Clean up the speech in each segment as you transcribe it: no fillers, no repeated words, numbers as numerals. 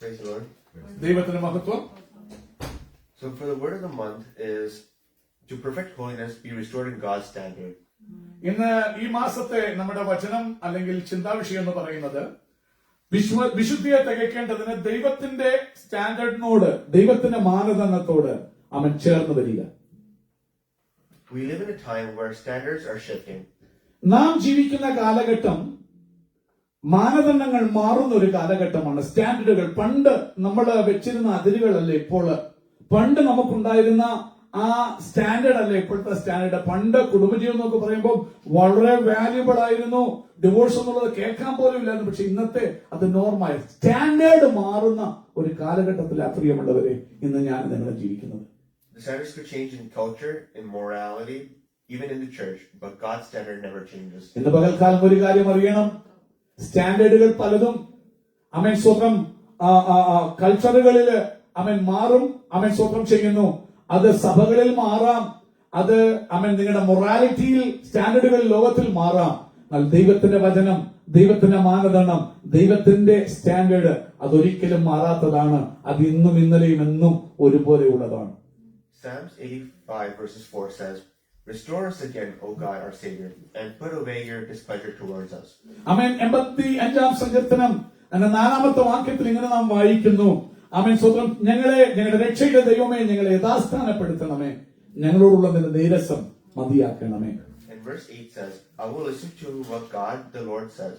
Praise the Lord. ദൈവത്തിന് മഹത്വം. So for the word of the month is to perfect holiness, be restored in God's standard. ഇന്ന് ഈ മാസത്തെ നമ്മുടെ വചനം അല്ലെങ്കിൽ ചിന്താവിഷയം എന്ന് പറയുന്നത് വിശുദ്ധിയെ തികയ്ക്കേണ്ടതിന് ദൈവത്തിന്റെ സ്റ്റാൻഡേർഡിനോട്, ദൈവത്തിന്റെ മാനദണ്ഡത്തോട് അവൻ ചേർന്ന് വരിക. We live in a time where standards are shifting. നാം ജീവിക്കുന്ന കാലഘട്ടം മാനദണ്ഡങ്ങൾ മാറുന്ന ഒരു കാലഘട്ടമാണ്. സ്റ്റാൻഡേർഡുകൾ പണ്ട് നമ്മൾ വെച്ചിരുന്ന അതിരുകളല്ലേ ഇപ്പോൾ. പണ്ട് നമുക്കുണ്ടായിരുന്ന ആ സ്റ്റാൻഡേർഡ് അല്ലേ ഇപ്പോഴത്തെ സ്റ്റാൻഡേർഡ്. പണ്ട് കുടുംബജീവൻ എന്നൊക്കെ പറയുമ്പോൾ വളരെ വാല്യുബിൾ ആയിരുന്നു. ഡിവോഴ്സ് എന്നുള്ളത് കേൾക്കാൻ പോലും ഇല്ലായിരുന്നു. പക്ഷെ ഇന്നത്തെ അത് നോർമൽ. സ്റ്റാൻഡേർഡ് മാറുന്ന ഒരു കാലഘട്ടത്തിലാണ് പ്രിയമുള്ളവരെ ഇന്ന് ഞാൻ നിങ്ങൾ ജീവിക്കുന്നത്. The standards could change in culture, in morality, even in the church, but God's standard never changes. ഇന്ന് പകൽക്കാലം ഒരു കാര്യം അറിയണം. സ്റ്റാൻഡേർഡുകൾ പലതും അവൻ സ്വന്തം കൾച്ചറുകളിൽ അവൻ മാറും, അവൻ സ്വന്തം ചെയ്യുന്നു. അത് സഭകളിൽ മാറാം, അത് അവൻ നിങ്ങളുടെ മൊറാലിറ്റിയിൽ സ്റ്റാൻഡേർഡുകൾ ലോകത്തിൽ മാറാം. എന്നാൽ ദൈവത്തിന്റെ വചനം, ദൈവത്തിന്റെ മാനദണ്ഡം, ദൈവത്തിന്റെ സ്റ്റാൻഡേർഡ് അതൊരിക്കലും മാറാത്തതാണ്. അത് ഇന്നും ഇന്നലെയും എന്നും ഒരുപോലെ ഉള്ളതാണ്. Psalms 85 verses 4 says, "Restore us again, O God, our Savior, and put away your displeasure towards us." ആമേൻ. 85-ാം സങ്കീർത്തനം എന്ന 4-ാമത്തെ വാക്യത്തിൽ ഇങ്ങനെ നാം വായിക്കുന്നു. ആമേൻ. സ്വന്തം ഞങ്ങളുടെ രക്ഷയുടെ ദൈവമേ, ഞങ്ങളെ യഥാസ്ഥാനപ്പെടുത്തണമേ, ഞങ്ങളോടുള്ള നിന്റെ നീരസം മതിയാക്കണമേ. And verse 8 says, "I will listen to what God the Lord says.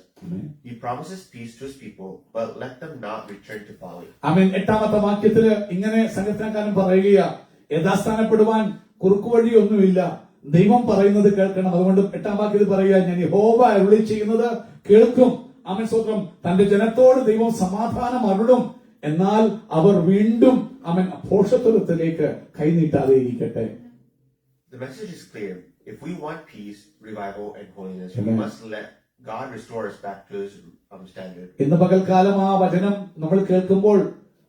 He promises peace to his people, but let them not return to folly." ആമേൻ. 8-ാമത്തെ വാക്യത്തില് ഇങ്ങനെ സങ്കീർത്തനക്കാരൻ പറയുക, യഥാസ്ഥാനപ്പെടുവാൻ കുറുക്കുവഴിയൊന്നുമില്ല, ദൈവം പറയുന്നത് കേൾക്കണം. അതുകൊണ്ട് 8-ാം വാക്യത്തിൽ പറയുക, ഞാൻ യഹോവ അരുളി ചെയ്യുന്നത് കേൾക്കും. ആമേൻ. സ്തോത്രം. തന്റെ ജനത്തോട് ദൈവം സമാധാനം അരുളും, എന്നാൽ അവർ വീണ്ടും അവൻ ഭോഷത്വത്തിലേക്ക് കൈനീട്ടാതെ ഇരിക്കട്ടെ. The message is clear. If we want peace, revival, and holiness, we must let God restore us back to his standard. ഇന്ന് പകൽക്കാലം ആ വചനം നമ്മൾ കേൾക്കുമ്പോൾ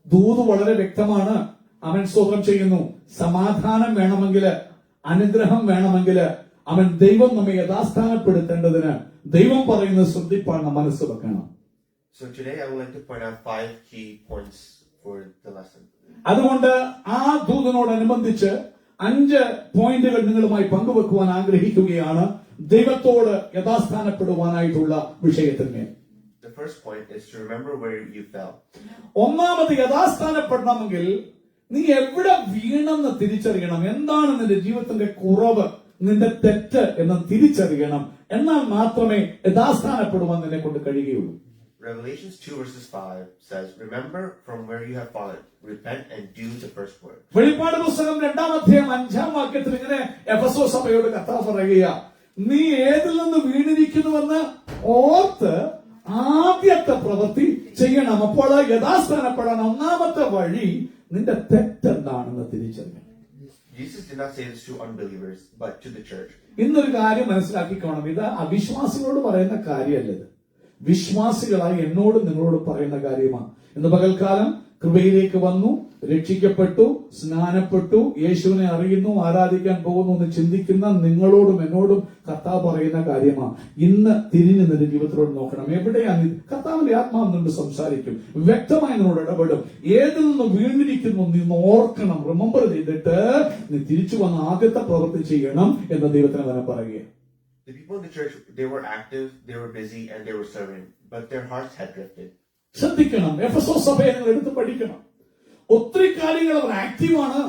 ദൂത് വളരെ വ്യക്തമാണ്. അവൻ സ്തോത്രം ചെയ്യുന്നു. സമാധാനം വേണമെങ്കിൽ, അനുഗ്രഹം വേണമെങ്കിൽ അവൻ ദൈവം നമ്മെ യഥാസ്ഥാനപ്പെടുത്തേണ്ടതിന് ദൈവം പറയുന്നത് ശ്രദ്ധിപ്പാണ് മനസ്സ് വെക്കണം. So today I would like to point out 5 key points for the lesson. അതുകൊണ്ട് ആ ദൂതിനോടനുബന്ധിച്ച് 5 പോയിന്റുകൾ നിങ്ങളുമായി പങ്കുവെക്കുവാൻ ആഗ്രഹിക്കുകയാണ്. ദൈവത്തോട് യഥാസ്ഥാനപ്പെടുവാനായിട്ടുള്ള വിഷയത്തിന്. The first point is to remember where you fell. ഒന്നാമത് യഥാസ്ഥാനപ്പെടണമെങ്കിൽ നീ എവിടെ വീണെന്ന് തിരിച്ചറിയണം. എന്താണ് നിന്റെ ജീവിതത്തിന്റെ കുറവ്, നിന്റെ തെറ്റ് എന്ന് തിരിച്ചറിയണം. എന്നാൽ മാത്രമേ യഥാസ്ഥാനപ്പെടുവാൻ നിന്നെ കൊണ്ട് കഴിയുകയുള്ളൂ. Revelations 2 verses 5 says, "Remember from where you have fallen, repent and do the first word." വെളിപ്പാട് പുസ്തകം 2-ാം അധ്യായം 5-ാം വാക്യത്തിൽ ഇങ്ങനെ എഫെസോസ് സഭയോട് കർത്താവ് പറയുക, നീ ഏതിൽ നിന്ന് വീണിരിക്കുന്നുവെന്ന് ഓർത്ത് ആദ്യത്തെ പ്രവൃത്തി ചെയ്യണം. അപ്പോൾ യഥാസ്ഥാനപ്പെടാൻ ഒന്നാമത്തെ വഴി നിന്റെ തെറ്റെന്താണെന്ന് തിരിച്ചറിയണം. Jesus did not say this to unbelievers, but to the church. ഇന്നൊരു കാര്യം മനസ്സിലാക്കിക്കോണം. ഇത് അവിശ്വാസികളോട് പറയുന്ന കാര്യമല്ലത്, വിശ്വാസികളായി എന്നോടും നിങ്ങളോട് പറയുന്ന കാര്യമാണ്. ഇന്ന് പകൽക്കാലം കൃപയിലേക്ക് വന്നു, രക്ഷിക്കപ്പെട്ടു, സ്നാനപ്പെട്ടു, യേശുവിനെ അറിയുന്നു, ആരാധിക്കാൻ പോകുന്നു എന്ന് ചിന്തിക്കുന്ന നിങ്ങളോടും എന്നോടും കർത്താവ് പറയുന്ന കാര്യമാണ്. ഇന്ന് തിരിഞ്ഞ് നിന്റെ ജീവിതത്തിലോട് നോക്കണം. എവിടെയാണ് കർത്താവിന്റെ ആത്മാവ് നിന്നോട് സംസാരിക്കും, വ്യക്തമായി നിന്നോട് ഇടപെടും. ഏതിൽ നിന്ന് വീണിരിക്കുന്നു നീ ഓർക്കണം, റിമെമ്പർ ചെയ്തിട്ട് നീ തിരിച്ചു വന്ന ആദ്യത്തെ പ്രവൃത്തി ചെയ്യണം എന്ന് ദൈവത്തിന് വരെ പറയുക. The people in the church, they were active, they were busy, and they were serving, but their hearts had drifted. ശ്രദ്ധിക്കണം. എഫെസോസ് സഭയെ നിങ്ങൾ എടുത്ത് പഠിക്കണം. ഒത്തിരി കാര്യങ്ങൾ അവർ ആക്റ്റീവാണ്.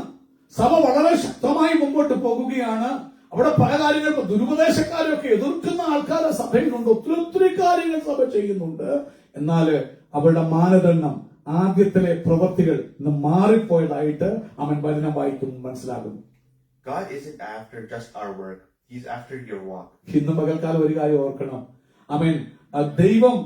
സഭ വളരെ ശക്തമായി മുമ്പോട്ട് പോകുകയാണ്. അവിടെ പല കാര്യങ്ങൾ ദുരുപദേശക്കാരൊക്കെ എതിർക്കുന്ന ആൾക്കാരെ സഭയിലുണ്ട്. ഒത്തിരി കാര്യങ്ങൾ സഭ ചെയ്യുന്നുണ്ട്. എന്നാൽ അവരുടെ മാനദണ്ഡം, ആദ്യത്തിലെ പ്രവൃത്തികൾ ഇന്ന് മാറിപ്പോയതായിട്ട് അവൻ വചനം വായിക്കുമ്പോൾ മനസ്സിലാകുന്നു. God isn't after just our work. He's after your walk. ഇന്ന് പകൽക്കാലം ഒരു കാര്യം ഓർക്കണം. ആമേൻ. ദൈവം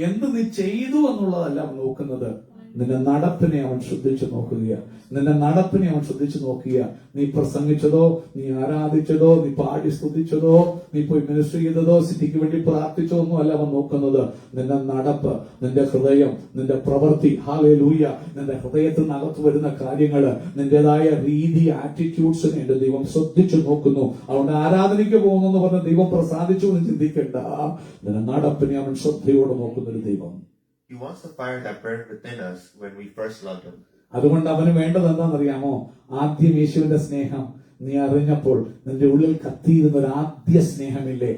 എന്ത് നീ ചെയ്തു എന്നുള്ളതല്ല അവൻ നോക്കുന്നത്, നിന്റെ നടപ്പിനെ അവൻ ശ്രദ്ധിച്ചു നോക്കുക. നിന്റെ നടപ്പിനെ അവൻ ശ്രദ്ധിച്ചു നോക്കുക. നീ പ്രസംഗിച്ചതോ, നീ ആരാധിച്ചതോ, നീ പാടി സ്തുതിച്ചതോ, നീ പോയി മിനിസ്റ്റർ ചെയ്തതോ, സിറ്റിക്ക് വേണ്ടി പ്രാർത്ഥിച്ചോ ഒന്നും അല്ല അവൻ നോക്കുന്നത്. നിന്റെ നടപ്പ്, നിന്റെ ഹൃദയം, നിന്റെ പ്രവൃത്തി, ഹല്ലേലൂയ, നിന്റെ ഹൃദയത്തിൽ നിന്നകത്ത് വരുന്ന കാര്യങ്ങള്, നിന്റേതായ രീതി, ആറ്റിറ്റ്യൂഡ്സിനെ എന്റെ ദൈവം ശ്രദ്ധിച്ചു നോക്കുന്നു. അതുകൊണ്ട് ആരാധനയ്ക്ക് പോകുന്നു പറഞ്ഞ ദൈവം പ്രസാദിച്ചു എന്ന് ചിന്തിക്കേണ്ട. നിന്റെ നടപ്പിനെ അവൻ ശ്രദ്ധയോടെ നോക്കുന്നൊരു ദൈവം. He wants the fire that burned within us when we first loved him. അതുകൊണ്ട് അവന് വേണ്ടത് എന്താണെന്നറിയാമോ? ആദ്യം യേശുവിന്റെ സ്നേഹം നീ അറിഞ്ഞപ്പോൾ നിന്റെ ഉള്ളിൽ കത്തിയിരുന്ന ഒരു ആദ്യ സ്നേഹമില്ലേ?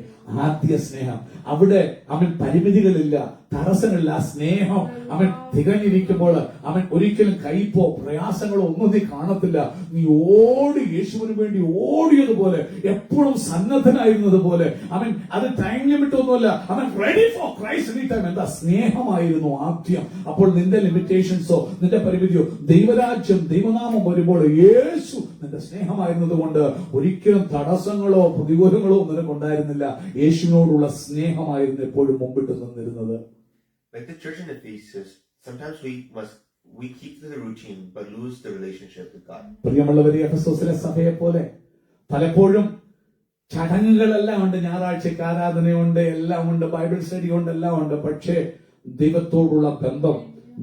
ആദ്യ സ്നേഹം. അവിടെ അവൻ പരിമിതികളില്ല, തടസ്സങ്ങളില്ല. ആ സ്നേഹം അവൻ തികഞ്ഞിരിക്കുമ്പോൾ അവൻ ഒരിക്കലും കയ്പോ പ്രയാസങ്ങളോ ഒന്നും നീ കാണത്തില്ല. നീ ഓടി യേശുവിന് വേണ്ടി ഓടിയതുപോലെ, എപ്പോഴും സന്നദ്ധനായിരുന്നത് പോലെ. അവൻ അത് ടൈം ലിമിറ്റ് ഒന്നുമല്ല, അവൻ ready for Christ any time. എന്താ? സ്നേഹമായിരുന്നു ആദ്യം. അപ്പോൾ നിന്റെ ലിമിറ്റേഷൻസോ നിന്റെ പരിമിതിയോ, ദൈവരാജ്യം ദൈവനാമം വരുമ്പോൾ യേശു നിന്റെ സ്നേഹമായിരുന്നത് കൊണ്ട് ഒരിക്കലും തടസ്സങ്ങളോ പ്രതികൂലങ്ങളോ നിനക്കുണ്ടായിരുന്നില്ല. യേശുവിനോടുള്ള സ്നേഹമായിരുന്നു എപ്പോഴും മുമ്പിട്ട് നിന്നിരുന്നത്. Like the church in Ephesus, sometimes we keep to the routine but lose the relationship with God. പ്രിയമുള്ളവരെ, എഫെസോസിലെ സഭയെ പോലെ പലപ്പോഴും ചടങ്ങുകളെല്ലാം ഉണ്ട്, ഞായറാഴ്ചക്ക് ആരാധനയുണ്ട്, എല്ലാം ഉണ്ട്, ബൈബിൾ സ്റ്റഡി ഉണ്ട്, എല്ലാം ഉണ്ട്. പക്ഷേ ദൈവത്തോടുള്ള ബന്ധം,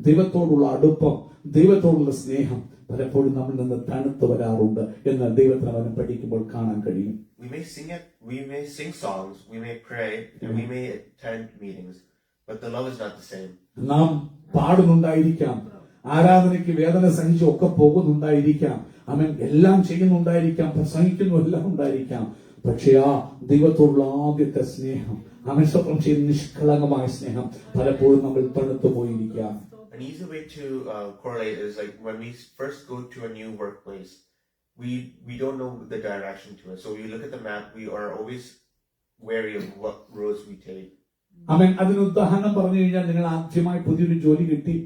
ദൈവത്തോടുള്ള അടുപ്പം, ദൈവത്തോടുള്ള സ്നേഹം പലപ്പോഴും നമ്മൾ നിന്ന് തണുത്തു വരാറുണ്ട് എന്ന് ദൈവത്തിന് അവനെ പഠിക്കുമ്പോൾ കാണാൻ കഴിയും. We may sing songs, we may pray, and we may attend meetings, but the love is not the same. നാം പാടുന്നുണ്ടായിരിക്കാം, ആരാധനയ്ക്ക് വേദന സഹിച്ച് ഒക്കെ പോകുന്നുണ്ടായിരിക്കാം, അവൻ എല്ലാം ചെയ്യുന്നുണ്ടായിരിക്കാം, പ്രസംഗിക്കുന്നു എല്ലാം ഉണ്ടായിരിക്കാം. പക്ഷെ ആ ദൈവത്തോടുള്ള ആദ്യത്തെ സ്നേഹം, അവൻ സ്വപ്നം ചെയ്യുന്ന നിഷ്കളങ്കമായ സ്നേഹം പലപ്പോഴും നമ്മൾ തണുത്തു പോയിരിക്കാം. An easy way to correlate is like when we first go to a new workplace, we don't know the direction to it. So we look at the map, we are always wary of what roads we take. അവൻ അതിന് ഉദാഹരണം പറഞ്ഞു കഴിഞ്ഞാൽ, നിങ്ങൾ ആദ്യമായി പുതിയൊരു ജോലി കിട്ടി,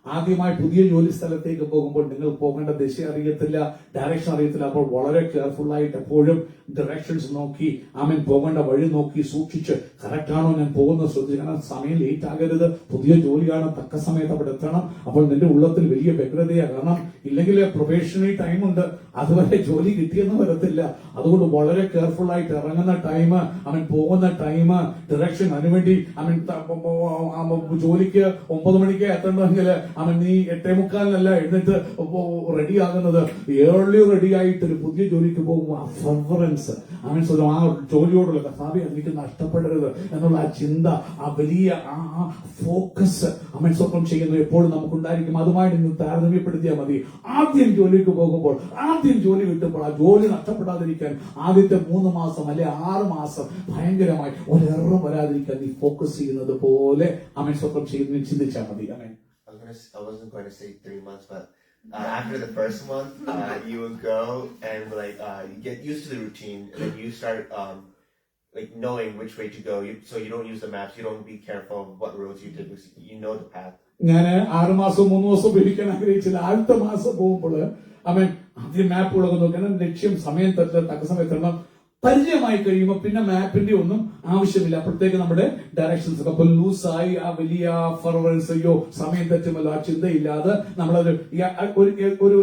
ആദ്യമായി പുതിയ ജോലി സ്ഥലത്തേക്ക് പോകുമ്പോൾ നിങ്ങൾ പോകേണ്ട ദിശ അറിയത്തില്ല, ഡയറക്ഷൻ അറിയത്തില്ല. അപ്പോൾ വളരെ കെയർഫുൾ ആയിട്ട് എപ്പോഴും ഡയറക്ഷൻസ് നോക്കി, ആമൻ പോകേണ്ട വഴി നോക്കി സൂക്ഷിച്ച് കറക്റ്റ് ആണോ ഞാൻ പോകുന്നത് ശ്രദ്ധിച്ച്. കാരണം സമയം ലേറ്റ് ആകരുത്, പുതിയ ജോലിയാണ്, തക്ക സമയത്ത് അവിടെ എത്തണം. അപ്പോൾ നിന്റെ ഉള്ളത്തിൽ വലിയ വ്യഗ്രതയാണ്. കാരണം ഇല്ലെങ്കിൽ പ്രൊബേഷണറി ടൈം ഉണ്ട്, അതുവരെ ജോലി കിട്ടിയെന്ന് വരത്തില്ല. അതുകൊണ്ട് വളരെ കെയർഫുൾ ആയിട്ട് ഇറങ്ങുന്ന ടൈം, അവൻ പോകുന്ന ടൈം, ഡയറക്ഷൻ, അതിനുവേണ്ടി അവൻ ജോലിക്ക് 9 മണിക്ക് എത്തേണ്ടതെങ്കിൽ അവൻ നീ 8:45 എഴുന്നിട്ട് റെഡി ആകുന്നത്, ഏർലി റെഡി ആയിട്ട് ഒരു പുതിയ ജോലിക്ക് പോകുമ്പോൾ ആ ഫെർവറൻസ്, അവൻ ആ ജോലിയോടുള്ള കർത്താവേ എനിക്ക് നഷ്ടപ്പെടരുത് എന്നുള്ള ആ ചിന്ത, ആ വലിയ ആ ഫോക്കസ് അവൻ സ്വപ്നം ചെയ്യുന്നത് എപ്പോഴും നമുക്കുണ്ടായിരിക്കും. അതുമായിട്ട് ഇന്ന് താരതമ്യപ്പെടുത്തിയാൽ മതി. ആദ്യം ജോലിക്ക് പോകുമ്പോൾ, ആദ്യം ജോലി കിട്ടുമ്പോൾ ആ ജോലി നഷ്ടപ്പെടാതിരിക്കാൻ ആദ്യത്തെ 3 മാസം അല്ലെ 6 മാസം ഭയങ്കരമായി ഒരെറം വരാതിരിക്കാൻ നീ ഫോക്കസ് ചെയ്യുന്നത് പോലെ അവൻ സ്വപ്നം ചെയ്യുന്ന ചിന്തിച്ചാൽ മതി. അവൻ I wasn't going to say 3 months, but after the first month, you would go and you get used to the routine, and then you start like knowing which way to go. So you don't use the maps. You don't be careful of what roads you take. You know the path. ഞാൻ 6 മാസം 3 ദിവസം ഉപയോഗിക്കാൻ ആഗ്രഹിച്ചില്ല. അടുത്ത മാസം പോകുമ്പോൾ അവൻ ആദ്യം മാപ്പുകളൊക്കെ നോക്കണം, ലക്ഷ്യം സമയം തക്ക സമയത്ത് പരിചയമായി കഴിയുമ്പോൾ പിന്നെ മാപ്പിന്റെ ഒന്നും ആവശ്യമില്ല. അപ്പോഴത്തേക്ക് നമ്മുടെ ഡയറക്ഷൻസ് ഒക്കെ ലൂസായി, ആ വലിയ ഫെർവറൻസയോ സമയം തെറ്റുമല്ലോ ആ ചിന്തയില്ലാതെ നമ്മളത്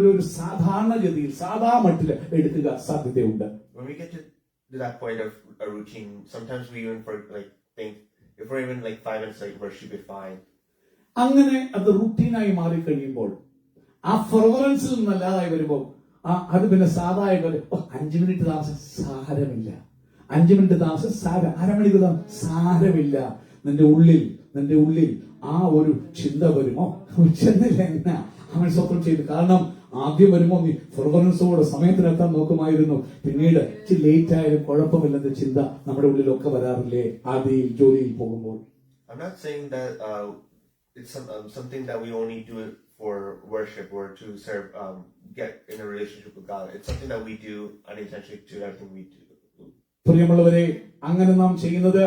ഒരു സാധാരണഗതിയിൽ സാധാ മട്ടിൽ എടുക്കുക സാധ്യതയുണ്ട്. When we get to that point of a routine, sometimes we even think if we're even 5 minutes late, we should be fine. അങ്ങനെ അത് റുട്ടീനായി മാറിക്കഴിയുമ്പോൾ, ആ ഫെർവറൻസിൽ നിന്നല്ലാതായി വരുമ്പോൾ അത് പിന്നെ സാധാരണ 5 മിനിറ്റ് താമസം സാരമില്ല, 5 മിനിറ്റ് താമസം അരമണിക്കൂർ സാരമില്ല. നിന്റെ ഉള്ളിൽ ആ ഒരു ചിന്ത വരുമോ, ചെന്നില്ല എന്നാ അവൻ സ്വപ്നം ചെയ്തു. കാരണം ആദ്യം വരുമ്പോ നീ ഫെർവറൻസോടെ സമയത്തിനെത്താൻ നോക്കുമായിരുന്നു, പിന്നീട് ലേറ്റ് ആയാലും കുഴപ്പമില്ലെന്ന ചിന്ത നമ്മുടെ ഉള്ളിലൊക്കെ വരാറില്ലേ ആദ്യം ജോലിയിൽ പോകുമ്പോൾ. I'm not saying that it's something that we only do it for worship or to serve, get in a relationship with God. It's something that we do unintentionally to everything we do. പ്രിയമുള്ളവരെ, അങ്ങനെ നാം ചെയ്യുന്നത്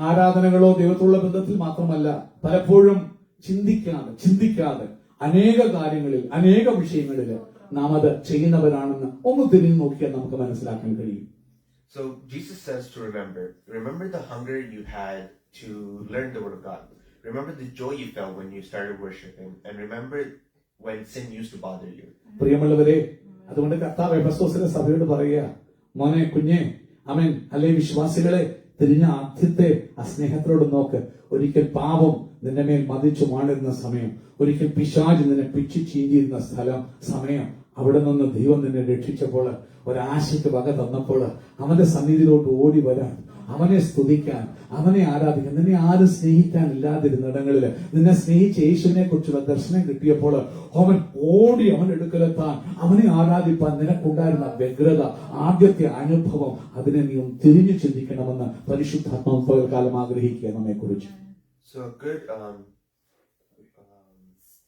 ആരാധനകളോ ദൈവത്തോടുള്ള ബന്ധത്തിൽ മാത്രമല്ല, പലപ്പോഴും ചിന്തിക്കാതെ അനേക കാര്യങ്ങളിൽ, അനേക വിഷയങ്ങളിൽ നാം അത് ചെയ്യുന്നവരാണെന്ന് ഒന്ന് തിരിഞ്ഞു നോക്കിയാൽ നമുക്ക് മനസ്സിലാക്കാൻ കഴിയും. So Jesus says to remember the hunger you had to learn the word of God. Remember the joy you felt when you started worshiping, and remember when sin used to bother you. പ്രിയമുള്ളവരെ, അതുകൊണ്ട് കർത്താവ് എഫെസോസിലെ സഭയോട് പറയുക, മോനെ, കുഞ്ഞെ, ആമേൻ, അല്ലെ വിശ്വാസികളെ, തിരിഞ്ഞ ആദ്യത്തെ ആ സ്നേഹത്തോട് നോക്ക്. ഒരിക്കൽ പാപം നിന്റെ മേൽ മതിച്ചു മാണിരുന്ന സമയം, ഒരിക്കൽ പിശാച് നിന്നെ പിച്ചു ചീന്തിയിരുന്ന സമയം, അവിടെ നിന്ന് ദൈവം നിന്നെ രക്ഷിച്ചപ്പോൾ, ഒരാശയ്ക്ക് വക തന്നപ്പോൾ, അവന്റെ സന്നിധിയിലോട്ട് ഓടി വരാൻ, അവനെ സ്തുതിക്കാൻ, അവനെ ആരാധിക്കാൻ. നിന്നെ ആരും സ്നേഹിക്കാൻ ഇല്ലാതിരുന്ന ഇടങ്ങളിൽ നിന്നെ സ്നേഹിച്ച യേശുവിനെ കുറിച്ചുള്ള ദർശനം കിട്ടിയപ്പോൾ അവൻ ഓടി അവന്റെ അടുക്കലെത്താൻ, അവനെ ആരാധിപ്പാൻ നിനക്കുണ്ടായിരുന്ന വ്യഗ്രത, ആദ്യത്തെ അനുഭവം, അതിനെ നീ തിരിഞ്ഞു ചിന്തിക്കണമെന്ന് പരിശുദ്ധാത്മാവ് പകൽക്കാലം ആഗ്രഹിക്കുക നമ്മെ കുറിച്ച്. So a good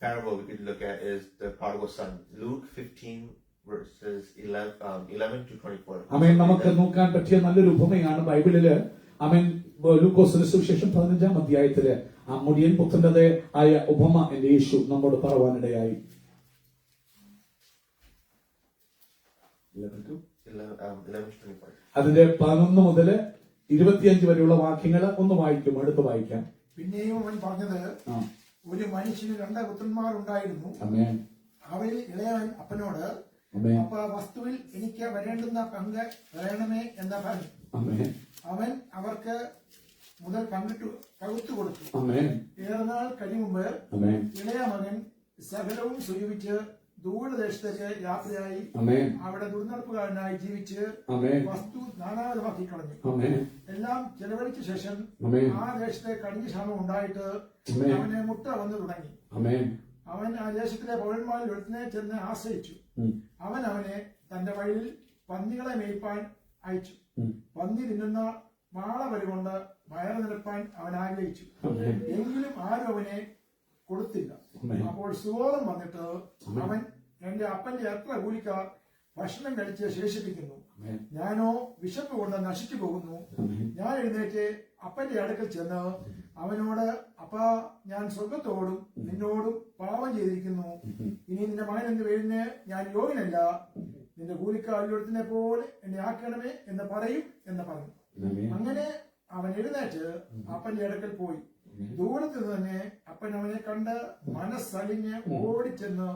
parable we could look at is the prodigal son. Luke 15 verses 11 to 24. ആമേൻ. നമുക്ക് നോക്കാൻ പറ്റിയ നല്ലൊരു ഉപമയാണ് ബൈബിളില്. ആമേൻ. ലൂക്കോസിന്റെ സുവിശേഷം 15-ാം അധ്യായത്തില് ആ മുടിയൻ പുത്രന്റെ ആയ ഉപമ എന്റെ യേശു നമ്മോട് പറവാനിടയായി. 11 to 24. അതിന്റെ 11 മുതൽ 25 വരെയുള്ള വാക്യങ്ങൾ ഒന്ന് വായിക്കും, അടുത്ത് വായിക്കാം. പിന്നെയും അവൻ പറഞ്ഞത്, ഒരു മനുഷ്യന് 2 പുത്രന്മാർ ഉണ്ടായിരുന്നു. അവരിൽ ഇളയവൻ അപ്പനോട്, അപ്പ വസ്തുവിൽ എനിക്ക് വരേണ്ടുന്ന പങ്ക് പറയണമേ എന്ന് പറഞ്ഞു. അവൻ അവർക്ക് മുതൽ പകുത്തു കൊടുത്തു. ഏറെനാൾ കഴിയുമ്പ് ഇളയ മകൻ സകലവും സ്വരൂപിച്ച് ദൂരദേശത്തേക്ക് യാത്രയായി അവിടെ ദുർനടപ്പുകാരനായി ജീവിച്ച് വസ്തു നാനാവിധമാക്കി കളഞ്ഞു. എല്ലാം ചെലവഴിച്ച ശേഷം ആ ദേശത്തെ കടിഞ്ഞ ക്ഷാമം ഉണ്ടായിട്ട് അവന് മുട്ട വന്നു തുടങ്ങി. അവൻ ആ ദേശത്തിലെ പൗരന്മാരിൽ ഒരുത്തിനെ ചെന്ന് ആശ്രയിച്ചു. അവൻ അവനെ തന്റെ വഴിയിൽ പന്നികളെ മേയ്പ്പാൻ അയച്ചു. പന്നി തിന്നുന്ന മാളവരി കൊണ്ട് വയറ് നിരപ്പാൻ അവൻ ആഗ്രഹിച്ചു. എങ്കിലും ആരും അവനെ കൊടുത്തില്ല. അപ്പോൾ സുബോധം വന്നിട്ട് അവൻ, എന്റെ അപ്പന്റെ എത്ര കൂലിക്കാർ ഭക്ഷണം കഴിച്ച് ശേഷിപ്പിക്കുന്നു, ഞാനോ വിശപ്പ് കൊണ്ട് നശിച്ചു പോകുന്നു. ഞാൻ എഴുന്നേറ്റ് അപ്പന്റെ അടുക്കൽ ചെന്ന് അവനോട്, അപ്പാ, ഞാൻ സ്വർഗത്തോടും നിന്നോടും പാപം ചെയ്തിരിക്കുന്നു. ഇനി നിന്റെ മകൻ എന്റെ പേരിന് ഞാൻ യോഗ്യനല്ല. നിന്റെ കൂലിക്കാരിലൊരുത്തിനെ പോലെ എന്നെ ആക്കണമേ എന്ന് പറയും എന്ന് പറഞ്ഞു. അങ്ങനെ അവൻ എഴുന്നേറ്റ് അപ്പന്റെ അടുക്കൽ പോയി. ദൂരത്ത് തന്നെ അപ്പൻ അവനെ കണ്ട് മനസ്സലിഞ്ഞ് ഓടിച്ചെന്ന്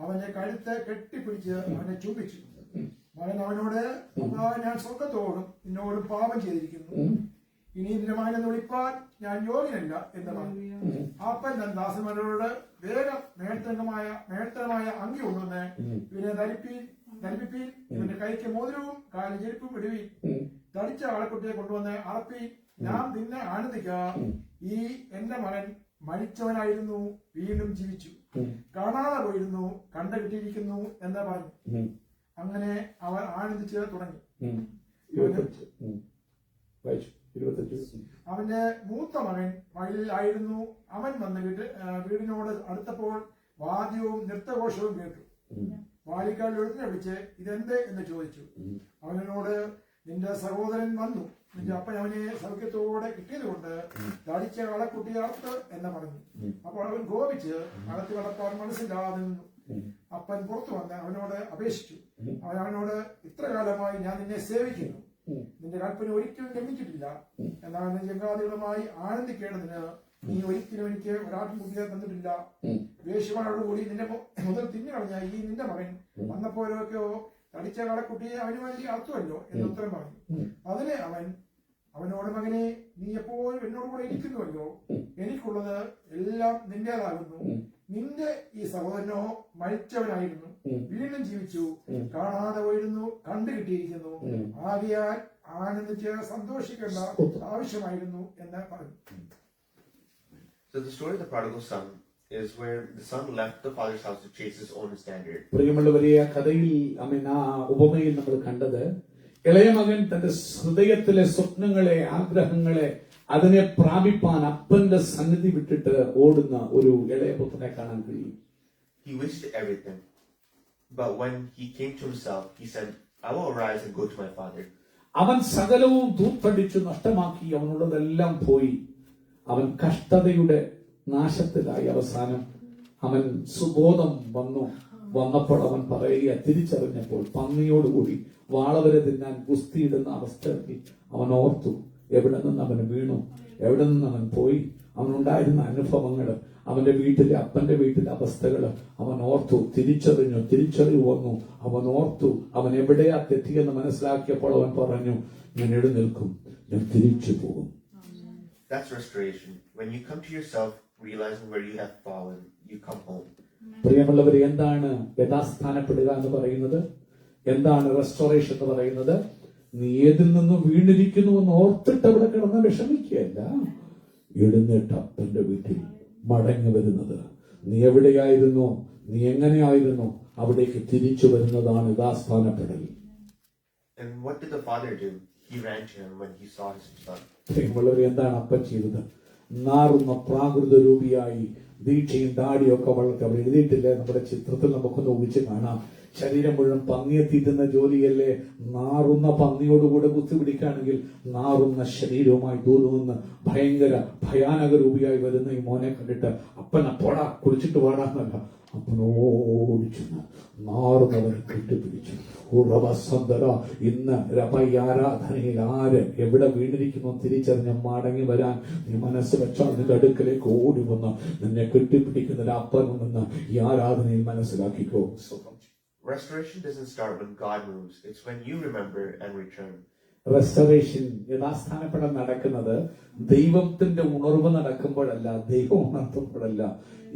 അവന്റെ കഴുത്ത് കെട്ടിപ്പിടിച്ച് അവനെ ചുംബിച്ചു. മകൻ അവനോട്, ഞാൻ സ്വർഗത്തോടും നിന്നോടും പാപം ചെയ്തിരിക്കുന്നു. ഇനി നിന്റെ മകനെന്ന് വിളിപ്പാൻ ഞാൻ യോഗ്യനല്ല എന്ന് പറഞ്ഞു. അപ്പൻ തൻ ദാസന്മാരോട്, വേഗം നേരത്തരമായ അങ്കി കൊണ്ടുവന്ന് ഇവനെ ധരിപ്പിപ്പീൻ, ഇവന്റെ കൈക്ക് മോതിരവും കാലിൽ ചെരുപ്പും ഇടുവീൻ. തടിച്ച ആളക്കുട്ടിയെ കൊണ്ടുവന്ന് അറപ്പി, ഞാൻ നിന്നെ ആനന്ദിക്ക. ഈ എന്റെ മകൻ മരിച്ചവനായിരുന്നു, വീണ്ടും ജീവിച്ചു, കാണാതെ പോയിരുന്നു, കണ്ടുകിട്ടിയിരിക്കുന്നു എന്ന് പറഞ്ഞു. അങ്ങനെ അവർ ആനന്ദിച്ച് തുടങ്ങി. അവന്റെ മൂത്ത മകൻ വയലിലായിരുന്നു. അവൻ വന്ന് വീടിനോട് അടുത്തപ്പോൾ വാദ്യവും നൃത്തഘോഷവും കേട്ടു. വാലിക്കാൽ ഒരുത്തിനെ വിളിച്ച്, ഇതെന്ത് എന്ന് ചോദിച്ചു. അവനോട്, നിന്റെ സഹോദരൻ വന്നു, നിന്റെ അപ്പൻ അവനെ സൗഖ്യത്തോടെ കിട്ടിയതുകൊണ്ട് തടിച്ച കളക്കുട്ടി അറുത്ത് എന്ന് പറഞ്ഞു. അപ്പോൾ അവൻ കോപിച്ച് അകത്ത് കടപ്പാൻ മനസ്സിലാതെ നിന്നു. അപ്പൻ പുറത്തു വന്ന് അവനോട് അപേക്ഷിച്ചു. അവനോട്, ഇത്ര കാലമായി ഞാൻ നിന്നെ സേവിക്കുന്നു, നിന്റെ കൽപ്പന ഒരിക്കലും ലംഘിച്ചിട്ടില്ല. എന്നാൽ നിന്റെ ചങ്കാദികളുമായി ആനന്ദിക്കേണ്ടതിന് നീ ഒരിക്കലും എനിക്ക് ഒരാട്ടിൻകുട്ടിയെ തന്നിട്ടില്ല. വേശ്യമാരോടുകൂടി നിന്റെ മുതൽ തിന്നു കളഞ്ഞ ഈ നിന്റെ മകൻ വന്നപ്പോഴൊക്കെയോ തടിച്ച കളക്കുട്ടിയെ അവന് വേണ്ടി അർത്ഥമല്ലോ എന്ന് ഉത്തരം പറഞ്ഞു. അതിന് അവനോട്, മകനെ, നീ എപ്പോഴും എന്നോട് കൂടെ ഇരിക്കുന്നുവല്ലോ, എനിക്കുള്ളത് എല്ലാം നിന്റേതാകുന്നു. നിന്റെ ഈ സഹോദരനോ മരിച്ചവനായിരുന്നു, വീണ്ടും ജീവിച്ചു, കാണാതെ പോയിരുന്നു, കണ്ടുകിട്ടിയിരിക്കുന്നു. ആകയാൽ ആനന്ദിച്ച് സന്തോഷിക്കേണ്ട ആവശ്യമായിരുന്നു എന്ന് പറഞ്ഞു. So the story of the prodigal son is where the son left the father's house to chase his own standard. പ്രിയമുള്ളവരെ, ആ കഥയിൽ ആ ഉപമയിൽ നമ്മൾ കണ്ടത്, ഇളയ മകൻ തന്റെ ഹൃദയത്തിലെ സ്വപ്നങ്ങളെ, ആഗ്രഹങ്ങളെ, അതിനെ പ്രാപിപ്പാൻ അപ്പന്റെ സന്നിധി വിട്ടിട്ട് ഓടുന്ന ഒരു ഇളയ പുത്രനെ കാണാൻ കഴിയും. He wished everything, but when he came to himself, he said, I will arise and go to my father. അവൻ സകലവും ധൂർത്തടിച്ചു നഷ്ടമാക്കി, അവനുള്ളതെല്ലാം പോയി. അവൻ കഷ്ടതയുടെ നാശത്തിലായി. അവസാനം അവൻ സുബോധം വന്നപ്പോൾ അവൻ പറയുക, തിരിച്ചറിഞ്ഞപ്പോൾ പന്നിയോടുകൂടി വാളവരെ തിന്നാൻ കുസ്തിയിടുന്ന അവസ്ഥയ്ക്ക് അവൻ ഓർത്തു. എവിടെ നിന്ന് അവൻ വീണു, എവിടെ നിന്ന് അവൻ പോയി, അവനുണ്ടായിരുന്ന അനുഭവങ്ങൾ, അവന്റെ വീട്ടിലെ അപ്പന്റെ വീട്ടിലെ അവസ്ഥകൾ അവൻ ഓർത്തു. തിരിച്ചറിവ് വന്നു. അവൻ ഓർത്തു അവൻ എവിടെയാ തെറ്റിയെന്ന് മനസ്സിലാക്കിയപ്പോൾ അവൻ പറഞ്ഞു, ഞാൻ എഴുന്നേൽക്കും, ഞാൻ തിരിച്ചു പോകും. That's restoration. When you come to yourself, realizing where you have fallen, you come home. പ്രിയമുള്ളവർ, എന്താണ് യഥാസ്ഥാനപ്പെടുക എന്ന് പറയുന്നത്? എന്താണ് റെസ്റ്റോറേഷൻ എന്ന് പറയുന്നത്? നീ ഏതിൽ നിന്നും വീണിരിക്കുന്നു എന്ന് ഓർത്തിട്ട് അവിടെ കിടന്ന് വിഷമിക്കുകയല്ല, എഴുന്നേറ്റ് അപ്പന്റെ വീട്ടിൽ മടങ്ങി വരുന്നത്. നീ എവിടെയായിരുന്നു, നീ എങ്ങനെയായിരുന്നു, അവിടേക്ക് തിരിച്ചു വരുന്നതാണ് യഥാസ്ഥാനപ്പെടൽ. And what did the father do? He ran to him when he saw his son. പ്രിയമുള്ളവരെ, എന്താണ് അപ്പൻ ചെയ്തത്? നാറുന്ന പ്രാകൃത രൂപിയായി ദീക്ഷയും ദാടിയൊക്കെ വളർത്തി. അവിടെ എഴുതിയിട്ടില്ലേ, നമ്മുടെ ചിത്രത്തിൽ നമുക്കൊന്ന് ഊഹിച്ച് കാണാം. ശരീരം മുഴുവൻ പന്നിയെ തീറ്റുന്ന ജോലിയല്ലേ. നാറുന്ന പന്നിയോടുകൂടെ കുത്തിപിടിക്കുകയാണെങ്കിൽ നാറുന്ന ശരീരവുമായി ദൂരമെന്ന് ഭയങ്കര ഭയാനക രൂപിയായി വരുന്ന ഈ മോനെ കണ്ടിട്ട് അപ്പൻ പോടാ കുളിച്ചിട്ട് പാടാന്നല്ല, അപ്പനോടിച്ചു നാറുന്നവരെ കെട്ടിപ്പിടിച്ചു. ഉറവസന്തര ഇന്ന് ഈ ആരാധനയിൽ ആര് എവിടെ വീണിരിക്കുന്നു തിരിച്ചറിഞ്ഞ് മടങ്ങി വരാൻ നീ മനസ്സ് വെച്ചാൽ നിന്റെ അടുക്കലേക്ക് ഓടി വന്ന് നിന്നെ കെട്ടിപ്പിടിക്കുന്ന ഒരു അപ്പനുമെന്ന് ഈ ആരാധനയിൽ മനസ്സിലാക്കിക്കോ. Restoration doesn't start when God moves. It's when you remember and return. Restoration യഥാസ്ഥാനപ്പെടാൻ നടക്കുന്നത് ദൈവത്തിന്റെ ഉണർവ് നടക്കുമ്പോഴല്ല, ദൈവം ഉണർത്തുമ്പോഴല്ല.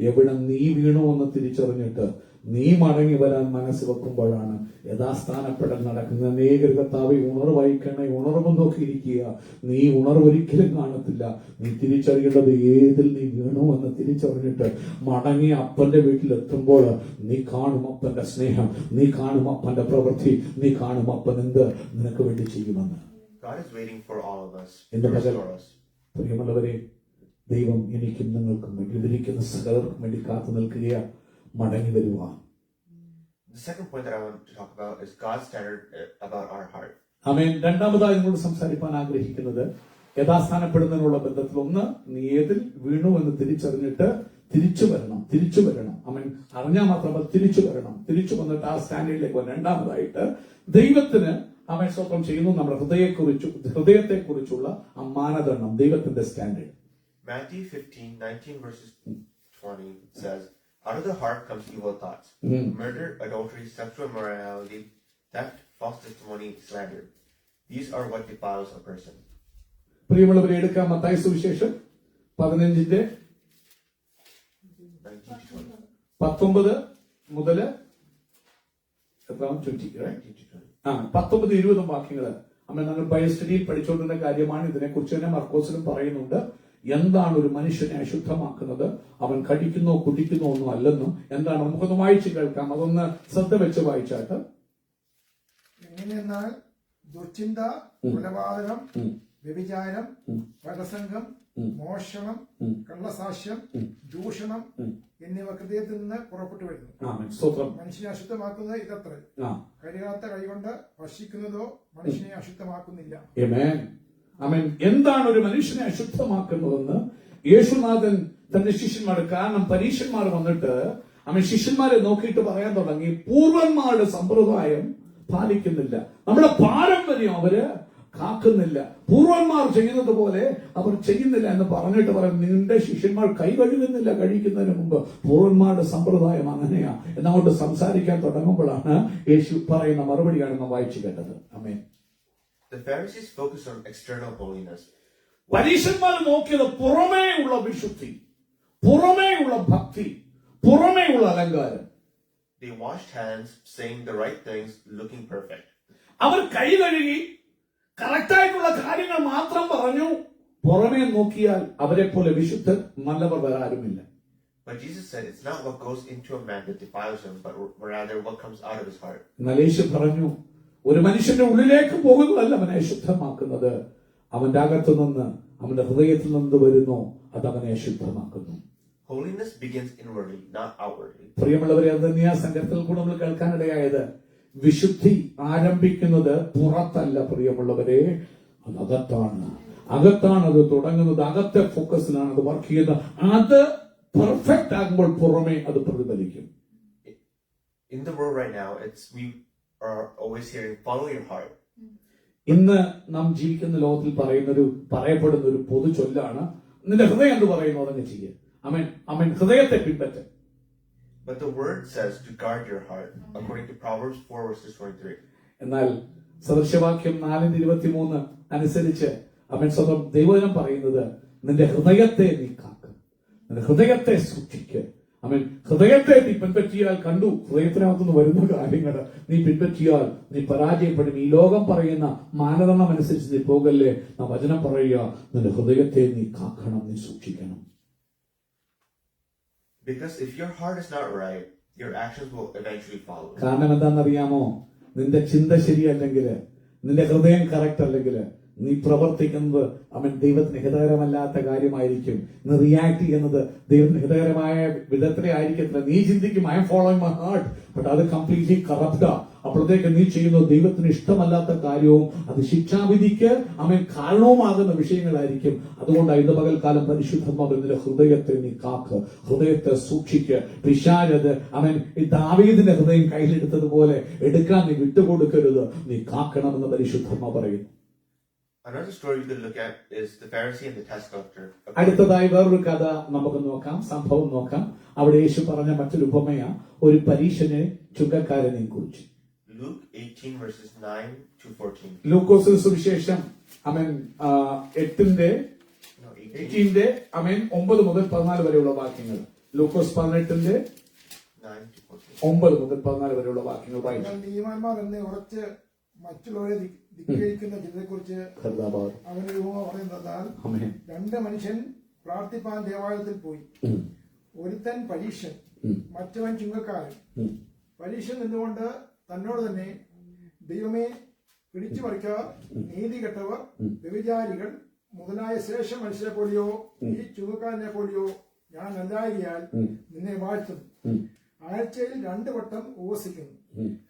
എവിടെ നീ വീണു എന്ന് തിരിച്ചറിഞ്ഞിട്ട് നീ മടങ്ങി വരാൻ മനസ്സ് വെക്കുമ്പോഴാണ് യഥാസ്ഥാനപ്പെടൽ നടക്കുന്നത്. അനേക കർത്താവെ ഉണർവഹിക്കണേ, ഉണർവ് നോക്കിയിരിക്കുക. നീ ഉണർവൊരിക്കലും കാണത്തില്ല. നീ തിരിച്ചറിയേണ്ടത് ഏതിൽ നീ വീണു എന്ന് തിരിച്ചറിഞ്ഞിട്ട് മടങ്ങി അപ്പന്റെ വീട്ടിലെത്തുമ്പോൾ നീ കാണും അപ്പന്റെ സ്നേഹം, നീ കാണും അപ്പന്റെ പ്രവൃത്തി, നീ കാണും അപ്പൻ എന്ത് നിനക്ക് വേണ്ടി ചെയ്യുമെന്ന്. God is waiting for all of us In to the restore us. പ്രിയമുള്ളവരെ, ദൈവം എനിക്കും നിങ്ങൾക്കും വേണ്ടി ഇരിക്കുന്ന സകലർക്കും വേണ്ടി കാത്തു നിൽക്കുകയാണ് മടങ്ങി വരുവാൻ. The second point that I want to talk about is God's standard about our heart. ആമേൻ. രണ്ടാമതായി നിങ്ങളോട് സംസാരിക്കാൻ ആഗ്രഹിക്കുന്നത് യഥാസ്ഥാനപ്പെടുന്നതിനുള്ള ബന്ധത്തിൽ, ഒന്ന്, നീ ഏതിൽ വീണു എന്ന് തിരിച്ചറിഞ്ഞിട്ട് തിരിച്ചു വരണം. ആമേൻ. അറിഞ്ഞാൽ മാത്രമല്ല, തിരിച്ചു വന്നിട്ട് ആ സ്റ്റാൻഡേർഡിലേക്ക് വരണം. രണ്ടാമതായിട്ട് ദൈവത്തിന് ആമേൻ സ്വന്തം ചെയ്യുന്നു നമ്മുടെ ഹൃദയത്തെക്കുറിച്ചുള്ള ആ മാനദണ്ഡം, ദൈവത്തിന്റെ standard. Matthew 15:19 verses 20 says, out of the heart comes evil thoughts, murder, adultery, sexual immorality, theft, false testimony, slander. These are what defiles a person. പ്രിയമുള്ളവരെ, എടുക്കാം മത്തായി സുവിശേഷം 15 19 മുതൽ 19-20 വാക്യങ്ങൾ. അമ്മ ഞങ്ങൾ ബൈസ്റ്റഡിയിൽ പഠിച്ചുകൊണ്ടിരുന്ന കാര്യമാണ്. ഇതിനെക്കുറിച്ച് തന്നെ മർക്കോസിലും പറയുന്നുണ്ട്. എന്താണ് ഒരു മനുഷ്യനെ അശുദ്ധമാക്കുന്നത്? അവൻ കഴിക്കുന്നോ കുടിക്കുന്നോ ഒന്നും അല്ലെന്നും. എന്താണ്? നമുക്കൊന്ന് വായിച്ചു കേൾക്കാം. അതൊന്ന് ശ്രദ്ധ വെച്ച് വായിച്ചാട്ട്. എങ്ങനെയെന്നാൽ ദുർചിന്ത, കൊലപാതകം, വ്യഭിചാരം, പരസംഗം, മോഷണം, കള്ളസാക്ഷ്യം, ദൂഷണം എന്നിവ ഹൃദയത്തിൽ നിന്ന് പുറപ്പെട്ടു വരുന്നു. മനുഷ്യനെ അശുദ്ധമാക്കുന്നത് ഇതത്ര. കഴുകാത്ത കൈകൊണ്ട് ഭക്ഷിക്കുന്നതോ മനുഷ്യനെ അശുദ്ധമാക്കുന്നില്ല. ആമേൻ. എന്താണ് ഒരു മനുഷ്യനെ അശുദ്ധമാക്കുന്നതെന്ന് യേശുനാഥൻ തന്റെ ശിഷ്യന്മാരുടെ, കാരണം പരീക്ഷന്മാർ വന്നിട്ട് ആമേൻ ശിഷ്യന്മാരെ നോക്കിയിട്ട് പറയാൻ തുടങ്ങി, പൂർവന്മാരുടെ സമ്പ്രദായം പാലിക്കുന്നില്ല, നമ്മുടെ പാരമ്പര്യം അവര് കാക്കുന്നില്ല, പൂർവന്മാർ ചെയ്യുന്നത് പോലെ അവർ ചെയ്യുന്നില്ല എന്ന് പറഞ്ഞിട്ട് പറയും, നിന്റെ ശിഷ്യന്മാർ കൈ കഴുകുന്നില്ല കഴിക്കുന്നതിന് മുമ്പ്, പൂർവന്മാരുടെ സമ്പ്രദായം അങ്ങനെയാ എന്നങ്ങോട്ട് സംസാരിക്കാൻ തുടങ്ങുമ്പോഴാണ് യേശു പറയുന്ന മറുപടിയാണ് നാം വായിച്ചു കേട്ടത്. ആമേൻ. The Pharisees focused on external holiness. പരീക്ഷന്മാർ നോക്കിയത് പുറമേയുള്ള വിശുദ്ധി, പുറമേയുള്ള ഭക്തി, പുറമേയുള്ള അലങ്കാരം. They washed hands, saying the right things, looking perfect. അവർ കൈ കഴുകി കറക്റ്റായിട്ടുള്ള കാര്യങ്ങൾ മാത്രം പറഞ്ഞു. പുറമേ നോക്കിയാൽ അവരെ പോലെ വിശുദ്ധർ നല്ലവർ വരാരുമില്ല. But Jesus said it's not what goes into a man that defiles him, but rather what comes out of his heart. എന്നാൽ യേശു പറഞ്ഞു, ഒരു മനുഷ്യന്റെ ഉള്ളിലേക്ക് പോകുന്നതല്ല അവനെ ശുദ്ധമാക്കുന്നത്, അവന്റെ അകത്തു നിന്ന്, അവന്റെ ഹൃദയത്തിൽ നിന്ന് വരുന്നു, അത് അവനെ ശുദ്ധമാക്കുന്നു. Holiness begins inwardly, not outwardly. പ്രിയമുള്ളവരെ, അത് തന്നെയാ സംഘത്തിൽ കൂടെ നമ്മൾ കേൾക്കാനിടയായത്. വിശുദ്ധി ആരംഭിക്കുന്നത് പുറത്തല്ല പ്രിയമുള്ളവരെ, അത് അകത്താണ്. അത് തുടങ്ങുന്നത്, അകത്തെ ഫോക്കസിലാണ് അത് വർക്ക് ചെയ്യുന്നത്. അത് പെർഫെക്റ്റ് ആകുമ്പോൾ പുറമേ അത് പ്രതിഫലിക്കും. In the world right now, we are always hearing, follow your heart. ഇന്ന് നാം ജീവിക്കുന്ന ലോകത്തിൽ പറയപ്പെടുന്ന ഒരു പൊതു ചൊല്ലാണ്, നിന്റെ ഹൃദയം എന്ത് പറയുന്നു അതങ്ങ് ചെയ്യുക. അമേൻ. ഹൃദയത്തെ പിൻപറ്റ. But the word says to guard your heart, according to Proverbs 4 verses 23. എന്നാൽ സദൃശവാക്യം 4:23 അനുസരിച്ച് സ്വന്തം ദൈവജനം പറയുന്നത്, നിന്റെ ഹൃദയത്തെ നീ കാക്കുക, നിന്റെ ഹൃദയത്തെ സൂക്ഷിക്കുക, അവൻ ഹൃദയത്തെ നീ പിൻപറ്റിയാൽ കണ്ടു ഹൃദയത്തിനകത്തുനിന്ന് വരുന്ന കാര്യങ്ങൾ നീ പിൻപറ്റിയാൽ നീ പരാജയപ്പെടും. ഈ ലോകം പറയുന്ന മാനദണ്ഡം അനുസരിച്ച് നീ പോകല്ലേ. നാം വചനം പറയുക, നിന്റെ ഹൃദയത്തെ നീ കാക്കണം, നീ സൂക്ഷിക്കണം. Because if your heart is not right, your actions will eventually follow. കാരണം എന്താണെന്നറിയാമോ? നിന്റെ ചിന്ത ശരിയല്ലെങ്കിൽ, നിന്റെ ഹൃദയം കറക്റ്റ് അല്ലെങ്കിൽ നീ പ്രവർത്തിക്കുന്നത് അവൻ ദൈവത്തിന് ഹിതകരമല്ലാത്ത കാര്യമായിരിക്കും. നീ റിയാക്ട് ചെയ്യുന്നത് ദൈവത്തിന് ഹിതകരമായ വിധത്തിലെ ആയിരിക്കത്തില്ല. നീ ചിന്തിക്കും I M following my heart, but അത് കംപ്ലീറ്റ്ലി കറപ്റ്റാ. അപ്പോഴത്തേക്ക് നീ ചെയ്യുന്നത് ദൈവത്തിന് ഇഷ്ടമല്ലാത്ത കാര്യവും അത് ശിക്ഷാവിധിക്ക് അവൻ കാരണവുമാകുന്ന വിഷയങ്ങളായിരിക്കും. അതുകൊണ്ട് ഇന്ന് പകൽക്കാലം പരിശുദ്ധമാകുന്ന നിന്റെ ഹൃദയത്തെ നീ കാക്ക്, ഹൃദയത്തെ സൂക്ഷിക്ക്. പിശാച് അവൻ ഈ ദാവീദിന്റെ ഹൃദയം കയ്യിലെടുത്തതുപോലെ എടുക്കാൻ നീ വിട്ടുകൊടുക്കരുത്, നീ കാക്കണമെന്ന് പരിശുദ്ധമ്മ പറയുന്നു. Another story we could look at is the Pharisee and the tax collector. അടുത്തതായി വേറൊരു കഥ നമുക്ക് നോക്കാം, സംഭവം നോക്കാം. അവിടെ യേശു പറഞ്ഞ മറ്റൊരു ഉപമയാ ഒരു പരീശനെ ചുങ്കക്കാരനെ കുറിച്ച്. Luke 18 verses 9 to 14. ലൂക്കോസ് സുവിശേഷം അവൻ 8ന്റെ 9 മുതൽ 14 വരെയുള്ള വാക്യങ്ങൾ. ലൂക്കോസ് 18ന്റെ 9 to 14. 9 മുതൽ 14 വരെയുള്ള വാക്യങ്ങൾ വായിച്ചു. എന്നാൽ നീതിമാന്മാർ എന്നെ ഉറച്ച് മറ്റുള്ളവരെ ധിക്കരിക്കുന്ന ചിലരെക്കുറിച്ച് അവന് ഉപമ പറയുന്നതാൽ, രണ്ട് മനുഷ്യൻ പ്രാർത്ഥിപ്പാൻ ദേവാലയത്തിൽ പോയി. ഒരുത്തൻ പരീശൻ, മറ്റവൻ ചുങ്കക്കാരൻ. പരീശൻ നിന്നുകൊണ്ട് തന്നോട് തന്നെ, ദൈവമേ, പിടിച്ചു പറിക്കാർ, നീതി കെട്ടവർ, വ്യഭിചാരികൾ മുതലായ ശേഷ മനുഷ്യരെ പോലെയോ ഈ ചുങ്കക്കാരനെ പോലെയോ ഞാൻ അല്ലായികയാൽ നിന്നെ വാഴ്ത്തുന്നു. ആഴ്ചയിൽ 2 വട്ടം ഉപവസിക്കുന്നു.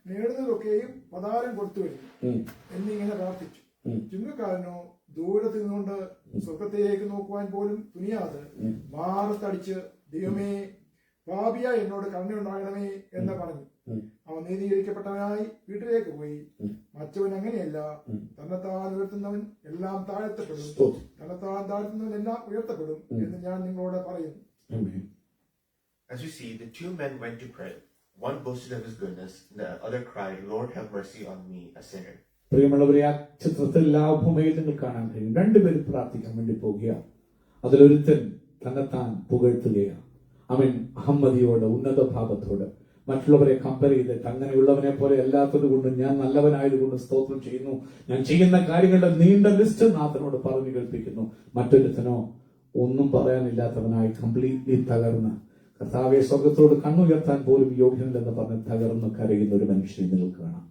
നേടുന്നതൊക്കെയും പതാരം കൊടുത്തു വരും എന്നിങ്ങനെ പ്രാർത്ഥിച്ചു. ചുങ്കക്കാരനോ ദൂരത്ത് നിന്നുകൊണ്ട് സ്വർഗത്തിലേക്ക് നോക്കുവാൻ പോലും തുനിയാതെ മാറത്തടിച്ച്, ദൈവമേ, പാപിയ എന്നോട് കരുണയുണ്ടാകണമേ എന്ന് പറഞ്ഞു. അവൻ നീതീകരിക്കപ്പെട്ടവനായി വീട്ടിലേക്ക് പോയി. മറ്റവൻ അങ്ങനെയല്ല, തന്നെത്താൻ ഉയർത്തുന്നവൻ എല്ലാം താഴ്ത്തപ്പെടും, തന്നെത്താൻ താഴ്ത്തുന്നവൻ എല്ലാം ഉയർത്തപ്പെടും എന്ന് ഞാൻ നിങ്ങളോട് പറയുന്നു. As you see, the 2 men went to pray. One boasted of his goodness, and the other cried, Lord, have mercy on me, a sinner. പ്രിയമുള്ളവരെ, ആ ചിത്രത്തിൽ ആ ഉപമയിൽ നിങ്ങൾ കാണാൻ കഴിയും. 2 പേര് പ്രാർത്ഥിക്കാൻ വേണ്ടി പോകുകയാണ്. അതിലൊരുത്തൻ തന്നെത്താൻ പുകഴ്ത്തുകയാണ്. അവൻ അഹമ്മദിയോട്, ഉന്നത ഭാവത്തോട് മറ്റുള്ളവരെ കമ്പയർ ചെയ്തിട്ട് അങ്ങനെയുള്ളവനെ പോലെ അല്ലാത്തത് കൊണ്ട്, ഞാൻ നല്ലവനായതുകൊണ്ട് സ്തോത്രം ചെയ്യുന്നു, ഞാൻ ചെയ്യുന്ന കാര്യങ്ങളുടെ നീണ്ട ലിസ്റ്റ് നാഥനോട് പറഞ്ഞു കേൾപ്പിക്കുന്നു. മറ്റൊരുത്തനോ ഒന്നും പറയാനില്ലാത്തവനായി കംപ്ലീറ്റ്ലി തകർന്ന്, കർത്താവെ, സ്വർഗത്തോട് കണ്ണുയർത്താൻ പോലും യോഗ്യനില്ലെന്ന് പറഞ്ഞ് തകർന്ന് കരയുന്ന ഒരു മനുഷ്യനെ നിങ്ങൾക്ക് കാണാം.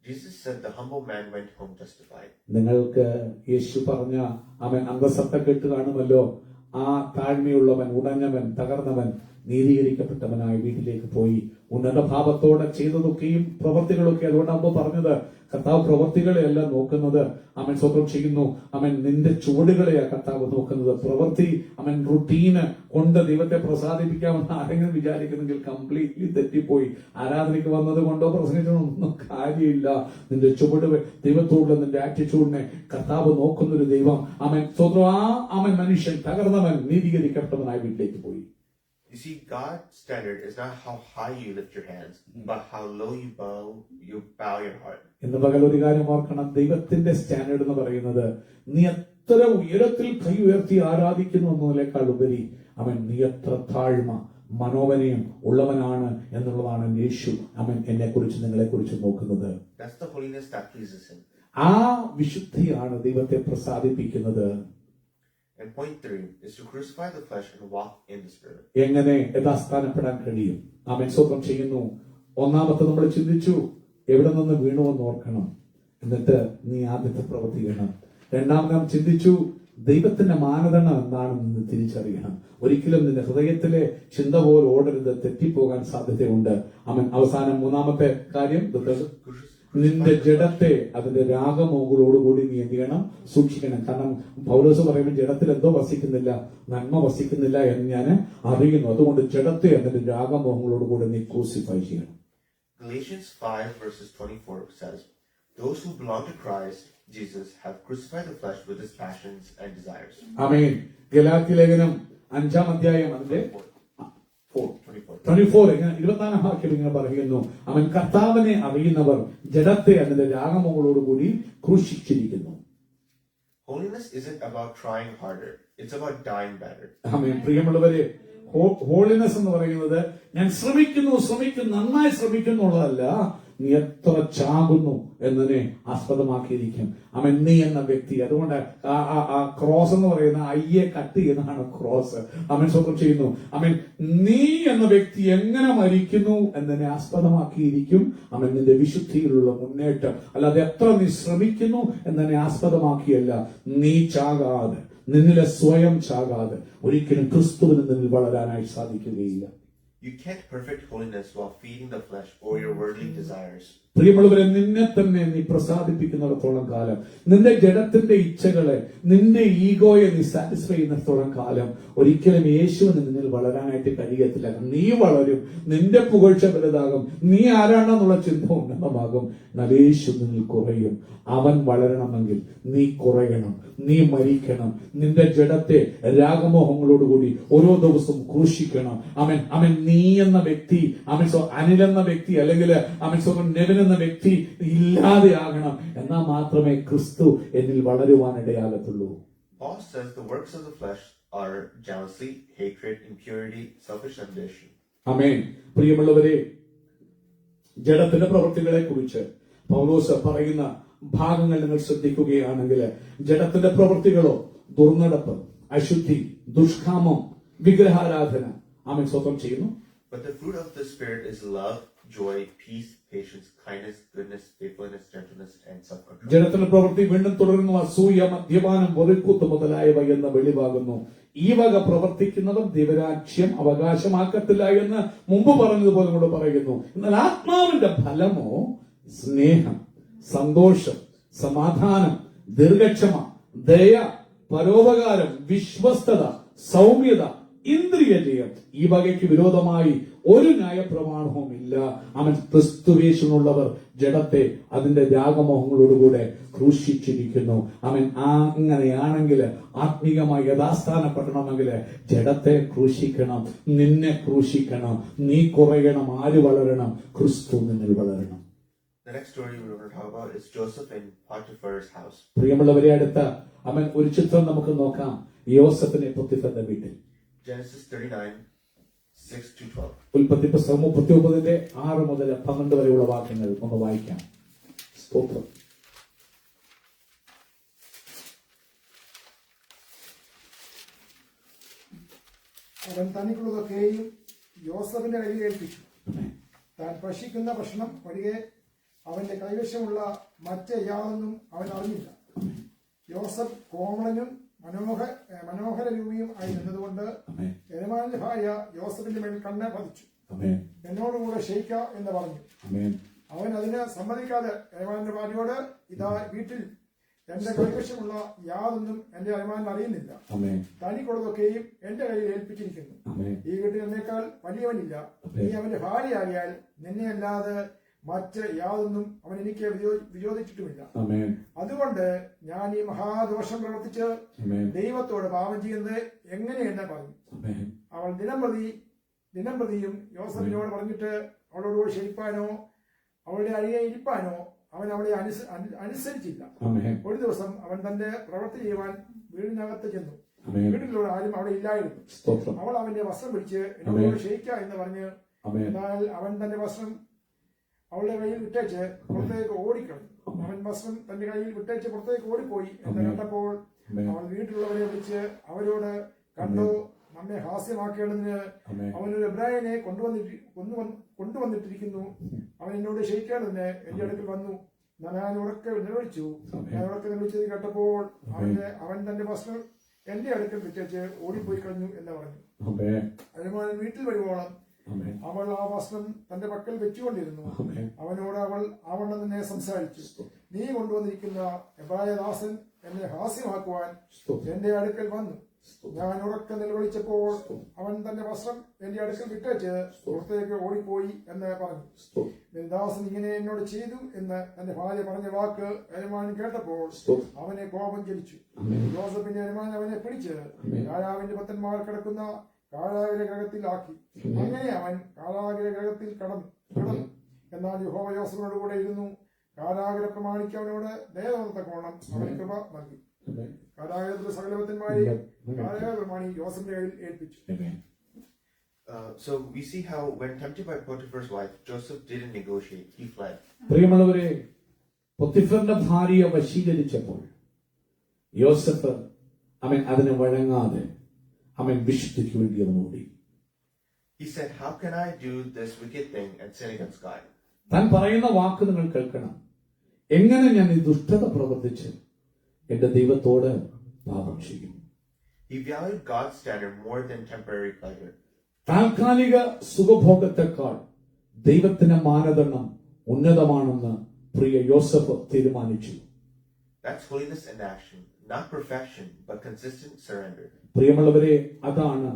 Jesus said the humble man went home justified. നിങ്ങൾക്ക് യേശു പറഞ്ഞ അവൻ അംഗസത്ത കെട്ട് കാണുമല്ലോ, ആ താഴ്മയുള്ളവൻ, ഉടഞ്ഞവൻ, തകർന്നവൻ നീതീകരിക്കപ്പെട്ടവനായി വീട്ടിലേക്ക് പോയി. ഉന്നത ഭാവത്തോടെ ചെയ്തതൊക്കെയും പ്രവൃത്തികളൊക്കെ, അതുകൊണ്ടാകുമ്പോ പറഞ്ഞത് കർത്താവ് പ്രവൃത്തികളെയല്ല നോക്കുന്നത്, അവൻ സ്വന്തം ചെയ്യുന്നു. അവൻ നിന്റെ ചുവടുകളെയാ കർത്താവ് നോക്കുന്നത്. പ്രവൃത്തി അവൻ റുട്ടീന് കൊണ്ട് ദൈവത്തെ പ്രസാദിപ്പിക്കാമെന്ന് ആരെങ്കിലും വിചാരിക്കുന്നെങ്കിൽ കംപ്ലീറ്റ്ലി തെറ്റിപ്പോയി. ആരാധനയ്ക്ക് വന്നത് കൊണ്ടോ പ്രസംഗിച്ചൊന്നും കാര്യമില്ല. നിന്റെ ചുവട്, ദൈവത്തോടുള്ള നിന്റെ ആറ്റിറ്റ്യൂഡിനെ കർത്താവ് നോക്കുന്നൊരു ദൈവം. അവൻ സ്വന്തം അവൻ മനുഷ്യൻ തകർന്നവൻ നീതീകരിക്കപ്പെട്ടവനായി വീട്ടിലേക്ക് പോയി. You see, God's standard is not how high you lift your hands, but how low you bow your heart. ഇന്ന് പകൽ ഒരു കാര്യം ഓർക്കണം, ദൈവത്തിന്റെ സ്റ്റാൻഡേർഡ് എന്ന് പറയുന്നത് നീ എത്ര ഉയരത്തിൽ കൈ ഉയർത്തി ആരാധിക്കുന്നു എന്നതിനേക്കാൾ ഉപരി നീ എത്ര താഴ്മ മനോവനയും ഉള്ളവനാണ് എന്നുള്ളതാണ് യേശു എന്നെ കുറിച്ച്, നിങ്ങളെ കുറിച്ച് നോക്കുന്നത്. That's the holiness that pleases him. ആ വിശുദ്ധിയാണ് ദൈവത്തെ പ്രസാദിപ്പിക്കുന്നത്. And point 3 is to crucify the flesh and walk in the spirit. എങ്ങനെ യഥാസ്ഥാനപ്പെടാൻ കഴിയും? സ്വന്തം ചെയ്യുന്നു. ഒന്നാമത്തെ നമ്മൾ ചിന്തിച്ചു, എവിടെ നിന്ന് വീണുവെന്ന് ഓർക്കണം, എന്നിട്ട് നീ ആദ്യത്തെ പ്രവർത്തിക്കണം. രണ്ടാമത് നാം ചിന്തിച്ചു, ദൈവത്തിന്റെ മാനദണ്ഡം എന്താണെന്ന് തിരിച്ചറിയണം. ഒരിക്കലും നിന്റെ ഹൃദയത്തിലെ ചിന്ത പോലെ ഓടരുത്, തെറ്റിപ്പോകാൻ സാധ്യതയുണ്ട്. അവസാനം മൂന്നാമത്തെ കാര്യം, നിന്റെ ജഡത്തെ അതിന്റെ രാഗമോകളോടുകൂടി നീ എന്ത് ചെയ്യണം? സൂക്ഷിക്കണം. കാരണം പൗലോസ് പറയുമ്പോൾ ജഡത്തിൽ എന്തോ വസിക്കുന്നില്ല, നന്മ വസിക്കുന്നില്ല എന്ന് ഞാൻ അറിയുന്നു. അതുകൊണ്ട് ജഡത്തെ അതിന്റെ രാഗമോഹങ്ങളോടുകൂടി നീ ക്രൂസിഫൈ ചെയ്യണം. Galatians 5 verses 24 says, those who belong to Christ Jesus have crucified the flesh with its passions and desires. ആമേൻ. ഗലാത്യ ലേഖനം 5-ാം അധ്യായം അതിന്റെ 24 24 വാക്യം ഇങ്ങനെ പറയുന്നു, അവൻ കർത്താവിനെ അറിയുന്നവർ ജഡത്തെ അതിന്റെ രാഗമോകളോടുകൂടി ക്രൂശിച്ചിരിക്കുന്നു. Holiness isn't about trying harder, it's about dying better. ആമേൻ. പ്രിയമുള്ളവരെ, ഹോളിനെസ് എന്ന് പറയുന്നത് ഞാൻ ശ്രമിക്കുന്നു നന്നായി ശ്രമിക്കുന്നുള്ളതല്ല, നീ എത്ര ചാകുന്നു എന്നതിനെ ആസ്പദമാക്കിയിരിക്കും. അവൻ നീ എന്ന വ്യക്തി. അതുകൊണ്ട് ആ ക്രോസ് എന്ന് പറയുന്ന അയ്യെ കട്ട് ചെയ്യുന്നതാണ് ക്രോസ്. അവൻ സ്വന്തം ചെയ്യുന്നു. അവൻ നീ എന്ന വ്യക്തി എങ്ങനെ മരിക്കുന്നു എന്നതിനെ ആസ്പദമാക്കിയിരിക്കും അവൻ നിന്റെ വിശുദ്ധിയിലുള്ള മുന്നേറ്റം. അല്ലാതെ എത്ര നീ ശ്രമിക്കുന്നു എന്നതിനെ ആസ്പദമാക്കിയല്ല. നീ ചാകാതെ, നിന്നിലെ സ്വയം ചാകാതെ ഒരിക്കലും ക്രിസ്തുവിന് നിന്നിൽ വളരാനായി സാധിക്കുകയില്ല. You can't perfect holiness while feeding the flesh or your worldly desires. പ്രിയമുള്ളവരെ, നിന്നെ തന്നെ നീ പ്രസാദിപ്പിക്കുന്നിടത്തോളം കാലം, നിന്റെ ജഡത്തിന്റെ ഇച്ഛകളെ, നിന്റെ ഈഗോയെ നീ സാറ്റിസ്ഫൈ ചെയ്യുന്നിടത്തോളം കാലം ഒരിക്കലും യേശുവിന് നിന്നിൽ വളരാനായിട്ട് കഴിയത്തില്ല. നീ വളരും, നിന്റെ പുകഴ്ച വലുതാകും, നീ ആരാണെന്നുള്ള ചിന്ത ഉന്നതമാകും. എന്നാൽ യേശു നിന്നിൽ കുറയും. അവൻ വളരണമെങ്കിൽ നീ കുറയണം, നീ മരിക്കണം. നിന്റെ ജഡത്തെ രാഗമോഹങ്ങളോടുകൂടി ഓരോ ദിവസവും ക്രൂശിക്കണം. അവൻ നീ എന്ന വ്യക്തി, അനിൽ എന്ന വ്യക്തി, അല്ലെങ്കിൽ നെവിൻ എന്ന വ്യക്തി ഇല്ലാതെയാകണം. എന്നാൽ മാത്രമേ ക്രിസ്തു എന്നിൽ വളരുവാനിടയാകത്തുള്ളൂ. Paul says the works of the flesh are jealousy, hatred, impurity, selfish ambition. ആമേൻ. പ്രിയമുള്ളവരെ, ജഡത്തിന്റെ പ്രവൃത്തികളെ കുറിച്ച് പൗലോസ് പറയുന്ന ഭാഗങ്ങൾ നിങ്ങൾ ശ്രദ്ധിക്കുകയാണെങ്കിൽ, ജഡത്തിന്റെ പ്രവൃത്തികളോ ദുർനടപ്പ്, അശുദ്ധി, ദുഷ്കാമം, വിഗ്രഹാരാധന. ആമേൻ. സ്വന്തം ചെയ്യുന്നു. But the fruit of the Spirit is love, joy, peace, patience, kindness, goodness, faithfulness, gentleness, and self-control. ജഡത്തിന്റെ പ്രവൃത്തി വീണ്ടും തുടരുന്നു. അസൂയ, മദ്യപാനം, വെറുക്കൂത്ത് മുതലായവ എന്ന് വെളിവാകുന്നു. ഈ വക പ്രവർത്തിക്കുന്നവർ ദൈവരാജ്യം അവകാശമാക്കത്തില്ല എന്ന് മുമ്പ് പറഞ്ഞതുപോലെ കൂടെ പറയുന്നു. എന്നാൽ ആത്മാവിന്റെ ഫലമോ സ്നേഹം, സന്തോഷം, സമാധാനം, ദീർഘക്ഷമ, ദയ, പരോപകാരം, വിശ്വസ്തത, സൗമ്യത, ഇന്ദ്രിയജയം. ഈ വകയ്ക്ക് വിരോധമായി ഒരു ന്യായപ്രമാണവും ഇല്ല. അവൻ ക്രിസ്തുവേശുള്ളവർ ജഡത്തെ അതിന്റെ രാഗമോഹങ്ങളോടുകൂടെ ക്രൂശിച്ചിരിക്കുന്നു. അവൻ അങ്ങനെയാണെങ്കിൽ ആത്മീയമായി യഥാസ്ഥാനപ്പെടണമെങ്കിൽ ജഡത്തെ ക്രൂശിക്കണം, നിന്നെ ക്രൂശിക്കണം. നീ കുറയണം. ആര് വളരണം? ക്രിസ്തു നിന്നിൽ വളരണം. The next story we're going to talk about is Joseph in Potiphar's house. പ്രിയമുള്ളവരെ, അടുത്ത ഒരു ചിത്രം നമുക്ക് നോക്കാം. യോസഫിനെ പൊത്തിഫറിന്റെ വീട്ടിൽ. Genesis 39, 6 to 12. ഉൽപ്പത്തി പുസ്തകം 39 6 മുതൽ 12 വരെയുള്ള വാക്യങ്ങൾ ഒന്ന് വായിക്കാം. സ്തോത്രം. അവൻ തനിക്കുള്ളതൊക്കെയും യോസഫിന്റെ കയ്യിൽ ഏൽപ്പിച്ചു. താൻ ഭക്ഷിക്കുന്ന ഭക്ഷണം ഒഴികെ അവന്റെ കൈവശമുള്ള മറ്റ് യാതൊന്നും അവൻ അറിഞ്ഞില്ല. യോസഫ് കോമളനും മനോഹര രൂപിയും ആയി നിന്നതുകൊണ്ട് യജമാനന്റെ ഭാര്യ യോസഫിന്റെ മേൽ കണ്ണ് പതിച്ചു. എന്നോടുകൂടെ ക്ഷയിക്ക എന്ന് പറഞ്ഞു. അവൻ അതിന് സമ്മതിക്കാതെ യജമാനന്റെ ഭാര്യയോട്, ഇതാ വീട്ടിൽ എന്റെ കൈവശമുള്ള യാതൊന്നും എന്റെ യജമാനൻ അറിയുന്നില്ല. തനിക്കുള്ളതൊക്കെയും എന്റെ കയ്യിൽ ഏൽപ്പിച്ചിരിക്കുന്നു. ഈ വീട്ടിൽ എന്നേക്കാൾ വലിയവനില്ല. നീ അവന്റെ ഭാര്യയാകിയാൽ നിന്നെ അല്ലാതെ മറ്റ് യാതൊന്നും അവൻ എനിക്ക് വിരോധിച്ചിട്ടുമില്ല. അതുകൊണ്ട് ഞാൻ ഈ മഹാദോഷം പ്രവർത്തിച്ച് ദൈവത്തോട് പാപം ചെയ്യുന്നത് എങ്ങനെയെന്ന് പറഞ്ഞു. അവൾ ദിനംപ്രതിയും യോസഫിനോട് പറഞ്ഞിട്ട് അവളോട് ക്ഷയിപ്പാനോ അവളുടെ അരികെ ഇരിപ്പാനോ അവൻ അവളെ അനുസരിച്ചില്ല. ഒരു ദിവസം അവൻ തന്റെ പ്രവൃത്തി ചെയ്യുവാൻ വീടിനകത്ത് ചെന്നു. വീട്ടിലുള്ള ആരും അവിടെ ഇല്ലായിരുന്നു. അവൾ അവന്റെ വസ്ത്രം പിടിച്ച് എന്നോട് ക്ഷയിക്ക എന്ന് പറഞ്ഞ്, എന്നാൽ അവൻ തന്റെ വസ്ത്രം അവളുടെ കയ്യിൽ വിട്ടേച്ച് പുറത്തേക്ക് ഓടിക്കളഞ്ഞു. അവൻ വസ്ത്രം തന്റെ കയ്യിൽ വിട്ടേച്ച് പുറത്തേക്ക് ഓടിപ്പോയി എന്ന് കണ്ടപ്പോൾ അവൾ വീട്ടിലുള്ളവരെ വിളിച്ച് അവരോട്, കണ്ടോ, നമ്മെ ഹാസ്യമാക്കേണ്ടതിന് അവനൊരു എബ്രായനെ കൊണ്ടുവന്നിട്ടിരിക്കുന്നു. അവൻ എന്നോട് ക്ഷയിക്കേണ്ടതിന് എന്റെ അടുക്കൽ വന്നു. ഞാൻ ഉറക്കെ നിലവിളിച്ചു. ഞാൻ ഉറക്കെ നിലവിളിച്ചത് കേട്ടപ്പോൾ അവൻ തന്റെ വസ്ത്രം എന്റെ അടുക്കൽ വിട്ടേച്ച് ഓടിപ്പോയി കളഞ്ഞു എന്ന് പറഞ്ഞു. യജമാനൻ വീട്ടിൽ വരുവോളം അവൾ ആ വസ്ത്രം തന്റെ പക്കൽ വെച്ചുകൊണ്ടിരുന്നു. അവനോട് അവൾ ആവണ്ണം തന്നെ സംസാരിച്ചു. നീ കൊണ്ടുവന്നിരിക്കുന്ന എബ്രായദാസൻ എന്നെ ഹാസ്യമാക്കുവാൻ എന്റെ അടുക്കൽ വന്നു. ഞാൻ ഉറക്കെ നിലവിളിച്ചപ്പോൾ അവൻ തന്റെ വസ്ത്രം എന്റെ അടുക്കൽ വിട്ടേച്ച് പുറത്തേക്ക് ഓടിപ്പോയി എന്ന് പറഞ്ഞു. ദാസൻ ഇങ്ങനെ എന്നോട് ചെയ്തു എന്ന് തന്റെ ഭാര്യ പറഞ്ഞ വാക്ക് യജമാനൻ കേട്ടപ്പോൾ അവനെ കോപം ജനിച്ചു. യോസഫിന്റെ യജമാനൻ അവനെ പിടിച്ച് രാജാവിന്റെ ഭക്തന്മാർ കിടക്കുന്ന കാരാഗ്രഹത്തിൽ ആക്കി. അങ്ങനെ അവൻ കാരാഗ്രഹത്തിൽ കടന്നു. എന്നാൽ യഹോവ യോസഫിനോട് കൂടെ ഇരുന്നു. കാരാഗ്രഹ പ്രമാണിക്ക് അവനോട് ദയതോന്നത്തക്കോണം അവന് കൃപ നൽകി. കാരാഗ്രഹത്തിലെ സകല ഭക്തന്മാരെയും കാരാഗ്രഹ പ്രമാണി യോസഫിന്റെ കയ്യിൽ ഏൽപ്പിച്ചു. So we see how when tempted by Potiphar's wife, Joseph didn't negotiate, he fled. പ്രിയമുള്ളവരെ, പൊത്തിഫറിന്റെ ഭാര്യയെ വശീകരിച്ചപ്പോൾ യോസഫ് അതിന് വഴങ്ങാതെ വിശുദ്ധിക്ക് വേണ്ടി അവൻ ഓടി. He said, how can I do this wicked thing and sin against God? താൻ പറയുന്ന വാക്ക് നിങ്ങൾ കേൾക്കണം. എങ്ങനെ ഞാൻ ഈ ദുഷ്ടത പ്രവർത്തിച്ച് എന്റെ ദൈവത്തോട് പാപം ചെയ്യും? He valued God's standard more than temporary pleasure. താൽക്കാലിക സുഖഭോഗത്തെക്കാൾ ദൈവത്തിന്റെ മാനദണ്ഡം ഉന്നതമാണെന്ന് പ്രിയ യോസഫ് തീരുമാനിച്ചു. That's holiness in action, not perfection, but consistent surrender. പ്രിയമുള്ളവരെ, അതാണ്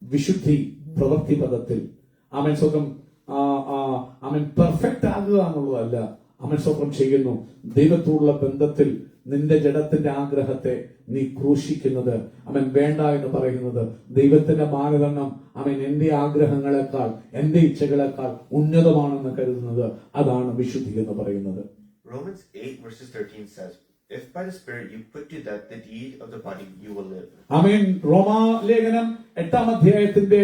വിശുദ്ധി പ്രവൃത്തി പദത്തിൽ. സ്വന്തം പെർഫെക്റ്റ് ആകുക എന്നുള്ളതല്ല. സ്വന്തം ചെയ്യുന്നു. ദൈവത്തോടുള്ള ബന്ധത്തിൽ നിന്റെ ജഡത്തിന്റെ ആഗ്രഹത്തെ നീ ക്രൂശിക്കുന്നത് വേണ്ട എന്ന് പറയുന്നത് ദൈവത്തിന്റെ മാനദണ്ഡം എന്റെ ആഗ്രഹങ്ങളെക്കാൾ എന്റെ ഇച്ഛകളെക്കാൾ ഉന്നതമാണെന്ന് കരുതുന്നത് അതാണ് വിശുദ്ധി എന്ന് പറയുന്നത്. Romans 8 verses 13 says, if by the Spirit you put to death the deed of the body, you will live. റോമാലേഖനം 8-ാം അധ്യായത്തിന്റെ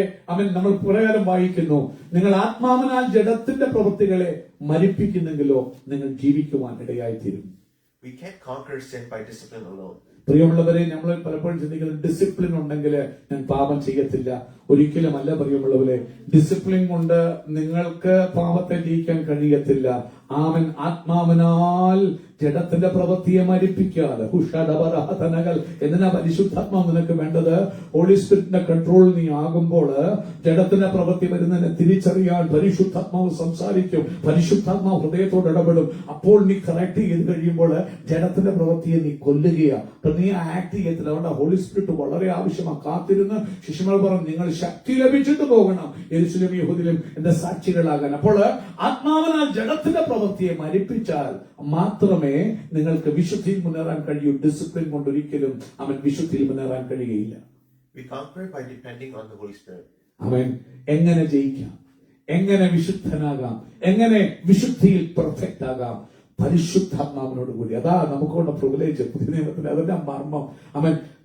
നമ്മൾ പ്രകാരം വായിക്കുന്നു, നിങ്ങൾ ആത്മാവിനാൽ ജഡത്തിന്റെ പ്രവൃത്തികളെ മരിപ്പിക്കുന്നെങ്കിലോ നിങ്ങൾ ജീവിക്കുവാൻ ഇടയായിത്തീരും. We can't conquer sin by discipline alone. പ്രിയമുള്ളവരെ, നമ്മൾ പലപ്പോഴും ചിന്തിക്കുന്നത് ഡിസിപ്ലിൻ ഉണ്ടെങ്കിൽ ഞാൻ പാപം ചെയ്യത്തില്ല. ഒരിക്കലുമല്ല പ്രിയമുള്ളവരെ. ഡിസിപ്ലിൻ കൊണ്ട് നിങ്ങൾക്ക് പാപത്തെ ജയിക്കാൻ കഴിയത്തില്ല. ആത്മാവിനാൽ ജഡത്തിന്റെ പ്രവൃത്തിയെ മരിപ്പിക്കാതെ എന്തിനാ പരിശുദ്ധാത്മാവ് നിനക്ക് വേണ്ടത്? ഹോളി സ്പിരിറ്റിന്റെ കൺട്രോൾ നീ ആകുമ്പോൾ ജഡത്തിന്റെ പ്രവൃത്തി വരുന്നതിനെ തിരിച്ചറിയാൻ പരിശുദ്ധാത്മാവ് സംസാരിക്കും. പരിശുദ്ധാത്മാവ് ഹൃദയത്തോട് ഇടപെടും. അപ്പോൾ നീ കറക്റ്റ് ചെയ്ത് കഴിയുമ്പോൾ ജഡത്തിന്റെ പ്രവൃത്തിയെ നീ കൊല്ലുകയാണ്. നീ ആക്ട് ചെയ്യത്തില്ല. അതുകൊണ്ട് ഹോളി സ്പിരിറ്റ് വളരെ ആവശ്യമാണ്. കാത്തിരുന്ന് ശിശുമകൾ പറഞ്ഞു, നിങ്ങൾ ശക്തി ലഭിച്ചിട്ട് പോകണം യെരൂശലേം യഹൂദയിലും എന്റെ സാക്ഷികളാകാൻ. അപ്പോൾ ആത്മാവിനാൽ ജഡത്തിന്റെ പ്രവൃത്തിയെ മരിപ്പിച്ചാൽ മാത്രമേ നിങ്ങൾക്ക് വിശുദ്ധിയിൽ മുന്നേറാൻ കഴിയൂ. ഡിസിപ്ലിൻ കൊണ്ട് ഒരിക്കലും വിശുദ്ധിയിൽ മുന്നേറാൻ കഴിയുകയില്ല. We conquer by depending on the Holy Spirit. എങ്ങനെ ജയിക്കാം? എങ്ങനെ വിശുദ്ധനാകാം? എങ്ങനെ വിശുദ്ധിയിൽ പെർഫെക്റ്റ് ആകാം? പരിശുദ്ധാത്മാവിനോട് കൂടി. അതാ നമുക്കുള്ള പ്രിവിലേജ്. പുതിയ നിയമത്തിൽ അതിന്റെ മർമ്മം.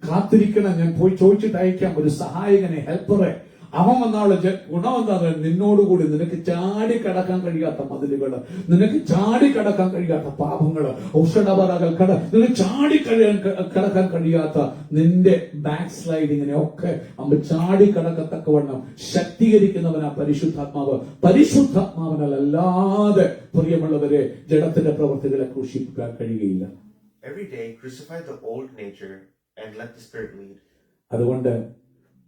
കാത്തിരിക്കണം. ഞാൻ പോയി ചോദിച്ചിട്ട് അയക്കാം ഒരു സഹായകനെ, ഹെൽപ്പറെ. അവൻ വന്നാള് ഗുണം എന്താ? നിന്നോടുകൂടി നിനക്ക് ചാടി കടക്കാൻ കഴിയാത്ത മതിലുകള്, നിനക്ക് ചാടി കടക്കാൻ കഴിയാത്ത പാപങ്ങള്, ഔഷധപരകൾ നിനക്ക് ചാടി കടക്കാൻ കഴിയാത്ത നിന്റെ ബാക്ക് സ്ലൈഡിങ്ങിനെ ഒക്കെ ചാടി കടക്കത്തക്കവണ്ണം ശക്തീകരിക്കുന്നവനാ പരിശുദ്ധാത്മാവ്. പരിശുദ്ധാത്മാവിനല്ലാതെ പ്രിയമുള്ളവരെ ജഡത്തിന്റെ പ്രവൃത്തികളെ ക്രൂശിപ്പിക്കാൻ കഴിയുകയില്ല. Every day crucify the old nature and let the Spirit lead. അതുകൊണ്ട്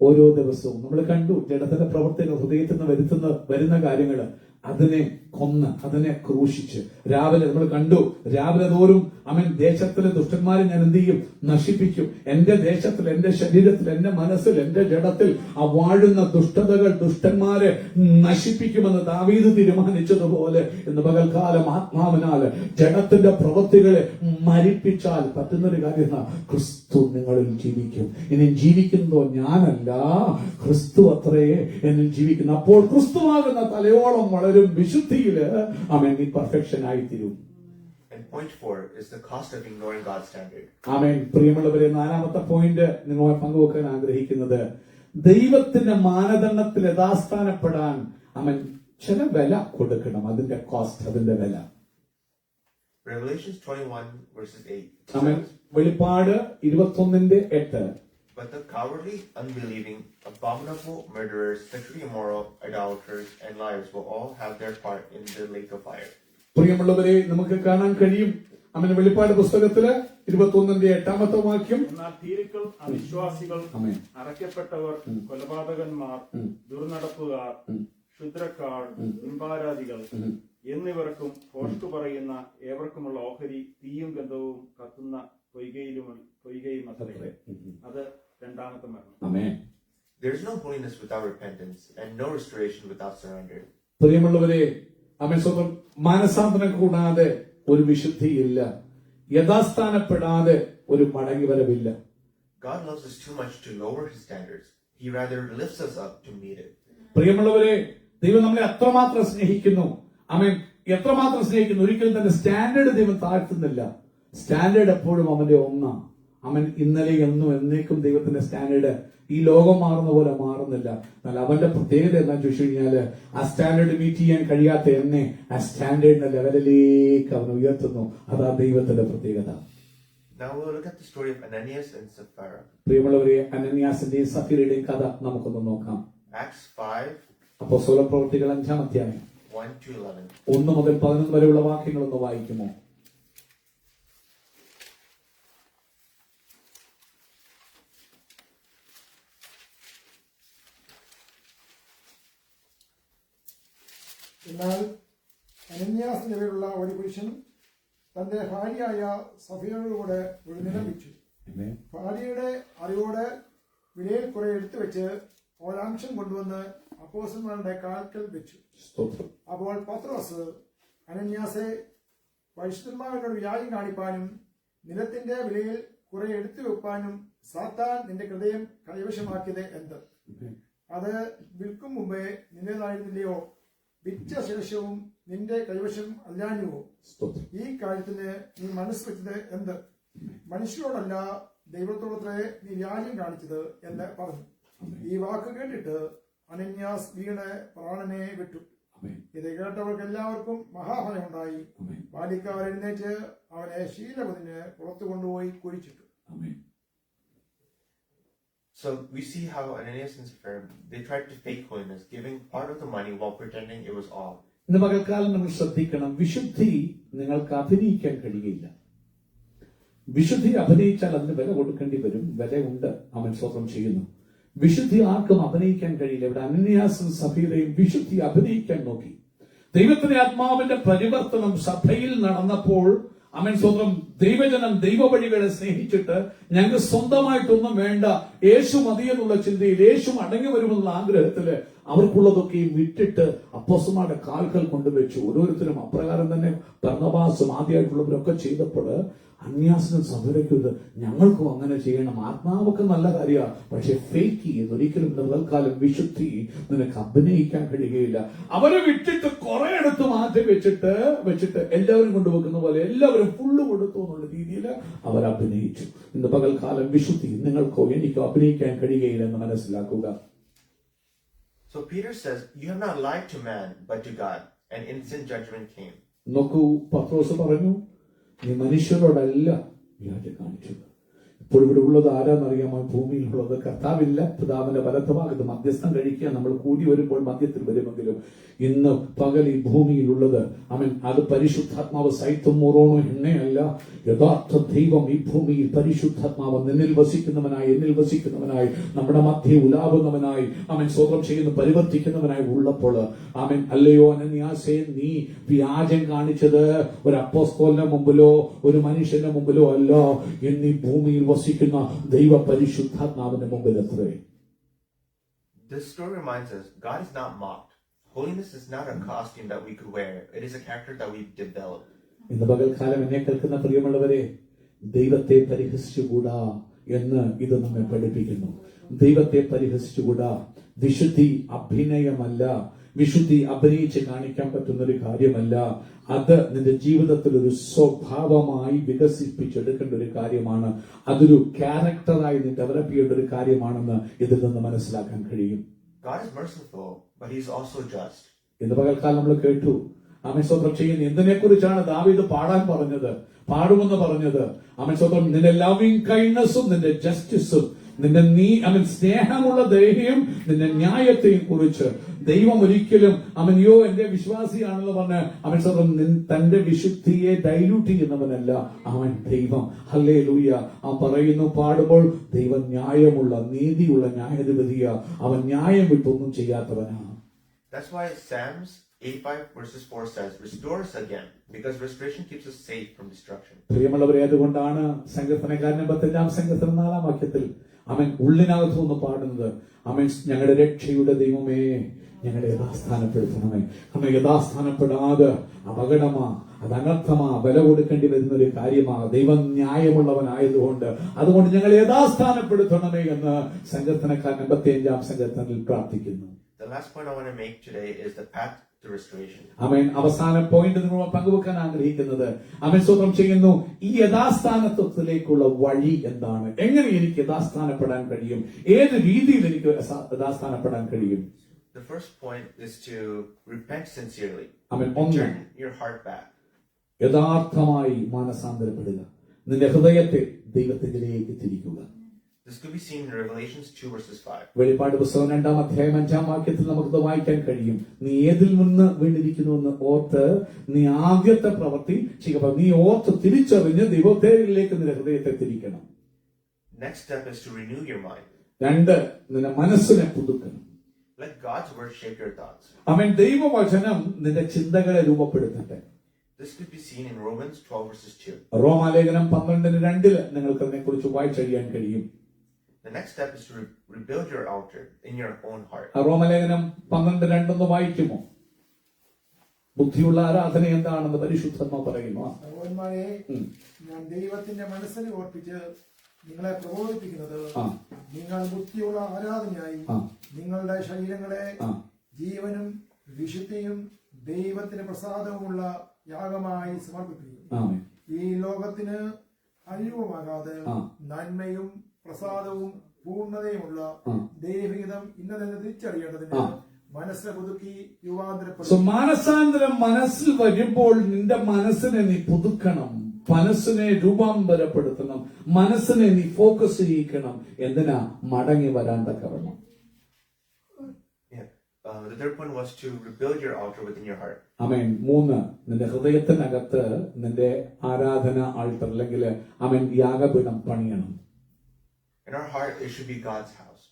ഓരോ ദിവസവും നമ്മൾ കണ്ടു ജഡത്തിന്റെ പ്രവർത്തനം ഹൃദയത്തിൽ നിന്ന് വരുന്ന കാര്യങ്ങള് അതിനെ കൊന്ന് അതിനെ ക്രൂശിച്ച് രാവിലെ നമ്മൾ കണ്ടു. രാവിലെ തോറും ദേശത്തിലെ ദുഷ്ടന്മാരെ ഞാൻ എന്ത് ചെയ്യും? നശിപ്പിക്കും. എന്റെ ദേശത്തിൽ, എന്റെ ശരീരത്തിൽ, എന്റെ മനസ്സിൽ, എന്റെ ജഡത്തിൽ ആ വാഴുന്ന ദുഷ്ടതകൾ, ദുഷ്ടന്മാരെ നശിപ്പിക്കുമെന്ന് ദാവീദ് തീരുമാനിച്ചതുപോലെ ഇന്ന് പകൽക്കാലം ആത്മാവിനാൽ ജഡത്തിന്റെ പ്രവൃത്തികളെ മരിപ്പിച്ചാൽ പറ്റുന്നൊരു കാര്യം, ക്രിസ്തു നിങ്ങളിൽ ജീവിക്കും. ഇനി ജീവിക്കുന്നതോ ഞാനല്ല, ക്രിസ്തു അത്രേ എന്നിൽ ജീവിക്കുന്നു. അപ്പോൾ ക്രിസ്തുവാകുന്ന തലയോളം വളരും വിശുദ്ധിയില് നീ പെർഫെക്ഷൻ ആയിത്തീരും. And point 4 is the cost of ignoring God's standard. പ്രിയമുള്ളവരെ, 4ാമത്തെ പോയിന്റ് നിങ്ങളുമായി പങ്കുവെക്കാൻ ആഗ്രഹിക്കുന്നത് ദൈവത്തിന്റെ മാനദണ്ഡത്തിൽ യഥാസ്ഥാനപ്പെടാൻ ചില വില കൊടുക്കണം. അതിന്റെ കോസ്റ്റ്, അതിന്റെ വില. Revelations 21 verses 8. വെളിപ്പാട് 21:8. But the cowardly, unbelieving, abominable, murderers, sexually immoral, idolaters, and liars will all have their part in the lake of fire. പ്രിയമുള്ളവരെ, നമുക്ക് കാണാൻ കഴിയും വെളിപ്പാട് പുസ്തകത്തില് 21:8 വാക്യം. എന്നാൽ ഭീരുക്കൾ, അവിശ്വാസികൾ, അറയ്ക്കപ്പെട്ടവർ, കൊലപാതകന്മാർ, ദുർനടപ്പുകാർ, ക്ഷുദ്രക്കാർ, ബിംബാരാധികൾ എന്നിവർക്കും ഭോഷ്കു പറയുന്ന ഏവർക്കുമുള്ള ഓഹരി തീയും ഗന്ധവും കത്തുന്ന പൊയ്കയും അത്രേ. അത് 2ാമത്തെ മരണം. There is no holiness without repentance and no restoration without surrender. പ്രിയമുള്ളവരെ, സ്വന്തം മാനസാന്തരം കൂടാതെ ഒരു വിശുദ്ധിയില്ല. യഥാസ്ഥാനപ്പെടാതെ ഒരു മടങ്ങിവരവില്ല. God loves us too much to lower his standards. He rather lifts us up to meet it. പ്രിയമുള്ളവരെ, ദൈവം നമ്മളെ അത്രമാത്രം സ്നേഹിക്കുന്നു. എത്രമാത്രം സ്നേഹിക്കുന്നു. ഒരിക്കലും തന്റെ സ്റ്റാൻഡേർഡ് ദൈവം താഴ്ത്തുന്നില്ല. സ്റ്റാൻഡേർഡ് എപ്പോഴും അവന്റെ ഒന്നാണ്. അവൻ ഇന്നലെ എന്നും എന്നേക്കും ദൈവത്തിന്റെ സ്റ്റാൻഡേർഡ് ഈ ലോകം മാറുന്ന പോലെ മാറുന്നില്ല. എന്നാൽ അവന്റെ പ്രത്യേകത എന്താണെന്ന് ചോദിച്ചു കഴിഞ്ഞാല് ആ സ്റ്റാൻഡേർഡ് മീറ്റ് ചെയ്യാൻ കഴിയാത്ത എന്നെ ആ സ്റ്റാൻഡേർഡിന്റെ ലെവലിലേക്ക് അവൻ ഉയർത്തുന്നു. അതാ ദൈവത്തിന്റെ പ്രത്യേകത. Now we'll look at the story of Ananias and Sapphira. പ്രിയമുള്ളവരെ, അനന്യാസിന്റെയും സഫീറയുടെയും കഥ നമുക്കൊന്ന് നോക്കാം. Acts 5, അപ്പോസ്തല പ്രവൃത്തികൾ 5-ാം അധ്യായം 1 to 11. 1 മുതൽ 11 വരെയുള്ള വാക്യങ്ങളൊന്ന് വായിക്കുമോ? എന്നാൽ അനന്യാസിന്റെ പേരുള്ള ഒരു പുരുഷൻ തന്റെ ഭാര്യയായ സഫീറയോട് ഒരു നിലം വെച്ചു. ഭാര്യയുടെ അറിവോട് വിലയിൽ കുറെ എടുത്തു വെച്ച് ഒരംശം കൊണ്ടുവന്ന് അപ്പോസ്തലന്മാരുടെ കാൽക്കൽ വെച്ചു. അപ്പോൾ പത്രോസ്, അനന്യാസെ, പരിശുദ്ധന്മാരോട് വ്യാജം കാണിപ്പാനും നിലത്തിന്റെ വിലയിൽ കുറെ എടുത്തു വെപ്പാനും സാത്താൻ നിന്റെ ഹൃദയം കൈവശമാക്കിയത് എന്ത്? അത് വിൽക്കും മുമ്പേ നിന്റേതായിരുന്നില്ലയോ? വിറ്റ ശേഷവും നിന്റെ കൈവശം അല്ലാഞ്ഞുവോ? ഈ കാര്യത്തിന് നീ മനസ്സ് വെച്ചത് എന്ത്? മനുഷ്യരോടല്ല ദൈവത്തോടത്രേ നീ വ്യാജം കാണിച്ചത് എന്ന് പറഞ്ഞു. ഈ വാക്ക് കേട്ടിട്ട് അനന്യാസ് വീണ് പ്രാണനെ വിട്ടു. ഇത് കേട്ടവർക്ക് എല്ലാവർക്കും മഹാഭയം ഉണ്ടായി. ബാലിക്കാർ എഴുന്നേറ്റ് അവനെ ശീലപതിന് പുറത്തു കൊണ്ടുപോയി കുഴിച്ചിട്ടു. So we see how Ananias and Sapphira, they tried to fake holiness, giving part of the money while pretending it was all. ഇന്ന് പകൽക്കാലം നമ്മൾ ശ്രദ്ധിക്കണം. വിശുദ്ധി നിങ്ങൾക്ക് അഭിനയിക്കാൻ കഴിയില്ല. വിശുദ്ധി അഭിനയിച്ചാൽ അതിന് വില കൊടുക്കേണ്ടി വരും. വിലയുണ്ട്. അവൻ സ്വന്തം ചെയ്യുന്നു. വിശുദ്ധി ആർക്കും അഭിനയിക്കാൻ കഴിയില്ല. ഇവിടെ അനന്യാസും സഫീറയും വിശുദ്ധി അഭിനയിക്കാൻ നോക്കി. ദൈവത്തിന്റെ ആത്മാവിന്റെ പരിവർത്തനം സഭയിൽ നടന്നപ്പോൾ അവൻ സ്വന്തം ദൈവജനം ദൈവവഴികളെ സ്നേഹിച്ചിട്ട് ഞങ്ങൾക്ക് സ്വന്തമായിട്ടൊന്നും വേണ്ട, യേശു മതിയെന്നുള്ള ചിന്തയിൽ, യേശു അടങ്ങി വരുമെന്നുള്ള ആഗ്രഹത്തില് അവർക്കുള്ളതൊക്കെയും വിട്ടിട്ട് അപ്പോസ്തലന്മാരുടെ കാൽക്കൽ കൊണ്ടുവച്ചു. ഓരോരുത്തരും അപ്രകാരം തന്നെ ബർന്നബാസും ആദ്യമായിട്ടുള്ളവരൊക്കെ ചെയ്തപ്പോൾ അന്യാസിനും സഭയിലേക്കും ഇത് ഞങ്ങൾക്കും അങ്ങനെ ചെയ്യണം. ആത്മാവൊക്കെ നല്ല കാര്യമാണ്, പക്ഷെ ഫേക്ക് ചെയ്ത് ഒരിക്കലും തൽക്കാലം വിശുദ്ധി നിനക്ക് അഭിനയിക്കാൻ കഴിയുകയില്ല. അവരെ വിട്ടിട്ട് കുറെ എടുത്ത് മാറ്റി വെച്ചിട്ട് എല്ലാവരും കൊണ്ടുവെക്കുന്ന പോലെ എല്ലാവരും ഫുള്ള് കൊടുത്തു എന്നുള്ള രീതിയിൽ അവർ അഭിനയിച്ചു. ഇന്ന് പകൽക്കാലം വിശുദ്ധി നിങ്ങൾക്കോ എനിക്കോ അഭിനയിക്കാൻ കഴിയുകയില്ലെന്ന് മനസ്സിലാക്കുക. So Peter says, you have not lied to man, but to God, and instant judgment came. നോക്കൂ, പത്രോസ് പറഞ്ഞു, നീ മനുഷ്യരോടല്ല വ്യാജം കാണിച്ചത്. ഇപ്പോൾ ഇവിടെ ഉള്ളത് ആരാന്നറിയാമോ? ഭൂമിയിലുള്ളത് കർത്താവില്ല, പിതാവിന്റെ വലത്തുഭാഗത്ത് മധ്യസ്ഥം കഴിക്കുക. നമ്മൾ കൂടി വരുമ്പോൾ മധ്യത്തിൽ വരുമെങ്കിലും ഇന്ന് പകൽ ഈ ഭൂമിയിലുള്ളത് അത് പരിശുദ്ധാത്മാവ് സൈത്തും മോറോണോ എണ്ണയല്ല. യഥാർത്ഥ ദൈവം ഈ ഭൂമിയിൽ പരിശുദ്ധാത്മാവ് നിന്നിൽ വസിക്കുന്നവനായി, എന്നിൽ വസിക്കുന്നവനായി, നമ്മുടെ മധ്യേ ഉലാവുന്നവനായി, സ്വതന്ത്രം ചെയ്യുന്ന പരിവർത്തിക്കുന്നവനായി ഉള്ളപ്പോൾ അല്ലയോ അനന്യാസേ, നീ വ്യാജം കാണിച്ചത് ഒരു അപ്പോസ്തലന്റെ മുമ്പിലോ ഒരു മനുഷ്യന്റെ മുമ്പിലോ അല്ല, എന്നീ ഭൂമിയിൽ വസിക്കുന്ന ദൈവ പരിശുദ്ധാത്മാവിന്റെ മുമ്പിൽ അത്രേ. This story reminds us God is not mocked. Holiness is not a costume that we could wear. It is a character that we develop. ഇന്ന് പകൽക്കാലം എന്നെ കേൾക്കുന്ന പ്രിയമുള്ളവരെ, ദൈവത്തെ പരിഹസിച്ചുകൂടാ എന്ന് ഇത് നമ്മെ പഠിപ്പിക്കുന്നു. ദൈവത്തെ പരിഹസിച്ചുകൂടാ. വിശുദ്ധി അഭിനയമല്ല, വിശുദ്ധി അഭിനയിച്ച് കാണിക്കാൻ പറ്റുന്ന ഒരു കാര്യമല്ല. അത് നിന്റെ ജീവിതത്തിൽ ഒരു സ്വഭാവമായി വികസിപ്പിച്ചെടുക്കേണ്ട ഒരു കാര്യമാണ്. അതൊരു ക്യാരക്ടറായി നീ ഡെവലപ്പ് ചെയ്യേണ്ട ഒരു കാര്യമാണെന്ന് ഇതിൽ നിന്ന് മനസ്സിലാക്കാൻ കഴിയും. God is merciful, but he is also just. ഇന്ന് പകൽക്കാലം നമ്മൾ കേട്ടു സ്വന്തം ചെയ്യുന്ന എന്തിനെ കുറിച്ചാണ് ദാവീദ് പാടുമെന്ന് പറഞ്ഞത്. സ്വന്തം നിന്റെ ലവിങ് കൈൻഡ്നസും നിന്റെ ജസ്റ്റിസും നിന്റെ സ്നേഹമുള്ള ദയയും നിന്റെ ന്യായത്തെയും കുറിച്ച് ദൈവം ഒരിക്കലും യോ എന്റെ വിശ്വാസിയാണെന്ന് പറഞ്ഞ് സ്വന്തം തന്റെ വിശുദ്ധിയെ ഡൈല്യൂട്ട് ചെയ്യുന്നവനല്ല. ദൈവം ഹല്ലേലൂയ പറയുന്നു, പാടുമ്പോൾ ദൈവം ന്യായമുള്ള നീതിയുള്ള ന്യായാധിപതിയ. ന്യായം വിട്ടൊന്നും ചെയ്യാത്തവനാണ്. That's why Psalms 85 verses 4 says, restore us again, because restoration keeps us safe from destruction. പ്രിയമുള്ളവരെ, അതുകൊണ്ടാണ് സങ്കീർത്തനക്കാരൻ 85-ാം സങ്കീർത്തനം 4-ാം വാക്യത്തിൽ ഉള്ളിനകത്തു നിന്ന് പാടുന്നത്, ഞങ്ങളുടെ രക്ഷയുടെ ദൈവമേ ഞങ്ങളെ യഥാസ്ഥാനപ്പെടുത്തണമേ. യഥാസ്ഥാനപ്പെടാതെ അപകടമാ, അത് അനർത്ഥമാ, വില കൊടുക്കേണ്ടി വരുന്ന ഒരു കാര്യമാ. ദൈവം ന്യായമുള്ളവനായതുകൊണ്ട് അതുകൊണ്ട് ഞങ്ങളെ യഥാസ്ഥാനപ്പെടുത്തണമേ എന്ന് സങ്കീർത്തനക്കാരൻ 85-ാം സങ്കീർത്തനത്തിൽ പ്രാർത്ഥിക്കുന്നു. The last point I want to make today is the path to restoration. ആമേൻ. അവസാന പോയിന്റ് നിങ്ങൾ പങ്കുവെക്കാൻ ആഗ്രഹിക്കുന്നത് ആമേൻ സ്തോത്രം ചെയ്യുന്നു. ഈ യഥാസ്ഥാനത്വത്തിലേക്കുള്ള വഴി എന്താണ്? എങ്ങനെ എനിക്ക് യഥാസ്ഥാനപ്പെടാൻ കഴിയും? ഏത് രീതിയിൽ എനിക്ക് യഥാസ്ഥാനപ്പെടാൻ കഴിയും? The first point is to repent sincerely. Amen. Turn your heart back. യഥാർത്ഥമായി മാനസാന്തരപ്പെടുക. നിന്റെ ഹൃദയത്തെ ദൈവത്തിലേക്ക് തിരിക്കുക. This could be seen in Revelations 2 verses 5. വെളിപ്പാട് പുസ്തകം 2-ാം അധ്യായം 5-ാം വാക്യത്തിൽ നമുക്കത് വായിക്കാൻ കഴിയും. നീ ഏതിൽ നിന്ന് വീണിരിക്കുന്നു എന്ന് ഓർത്ത് നീ ആദ്യത്തെ പ്രവൃത്തി ചെയ്യുക. നീ ഓർത്ത് തിരിച്ചറിഞ്ഞ് ദൈവത്തിലേക്ക് നിന്റെ ഹൃദയത്തെ തിരിക്കണം. Next step is to renew your mind. 2, നിന്റെ മനസ്സിനെ പുതുക്കണം. Let God's word shape your thoughts. അവൻ ദൈവവചനം നിന്റെ ചിന്തകളെ രൂപപ്പെടുത്തട്ടെ. This could be seen in Romans 12 verses 2. റോമാലേഖനം 12:2 നിങ്ങൾക്ക് അതിനെക്കുറിച്ച് വായിച്ചറിയാൻ കഴിയും. The next step is to rebuild your altar in your own heart. റോമാലേഖനം 12:2 വായിക്കുമോ? ബുദ്ധിയുള്ള ആരാധന എന്താണെന്ന് പരിശുദ്ധാത്മാവ് പറയുന്നു. സഹോദരന്മാരെ, ഞാൻ ദൈവത്തിന്റെ മനസ്സിൽ ഓർപ്പിച്ച് നിങ്ങളെ പ്രബോധിപ്പിക്കുന്നത് നിങ്ങൾ ബുദ്ധിയുള്ള ആരാധനയായി നിങ്ങളുടെ ശരീരങ്ങളെ ജീവനും വിശുദ്ധിയും ദൈവത്തിന് പ്രസാദവുമുള്ള യാഗമായി സമർപ്പിക്കുന്നു. ഈ ലോകത്തിന് അഴിവുമാകാതെ നന്മയും പ്രസാദവും പൂർണ്ണതയുമുള്ള ദൈവഹിതം ഇന്നതെന്ന് തിരിച്ചറിയേണ്ടതിന് മനസ്സിനെ പുതുക്കി യുവാന്തരപ്പെടും. മാനസാന്തരം മനസ്സിൽ വരുമ്പോൾ നിന്റെ മനസ്സിനെ നീ പുതുക്കണം, മനസ്സിനെ രൂപാന്തരപ്പെടുത്തണം, മനസ്സിനെ നീ ഫോക്കസ് ചെയ്യിക്കണം. എന്തിനാ? മടങ്ങി വരാൻ തക്കവണ്ണം. The third point was to rebuild your altar within your heart. ആമേൻ. 3, നിന്റെ ഹൃദയത്തിനകത്ത് നിന്റെ ആരാധന ആൾട്ടർ അല്ലെങ്കിൽ ആമേൻ യാഗപീഠം പണിയണം. In our heart, it should be God's house.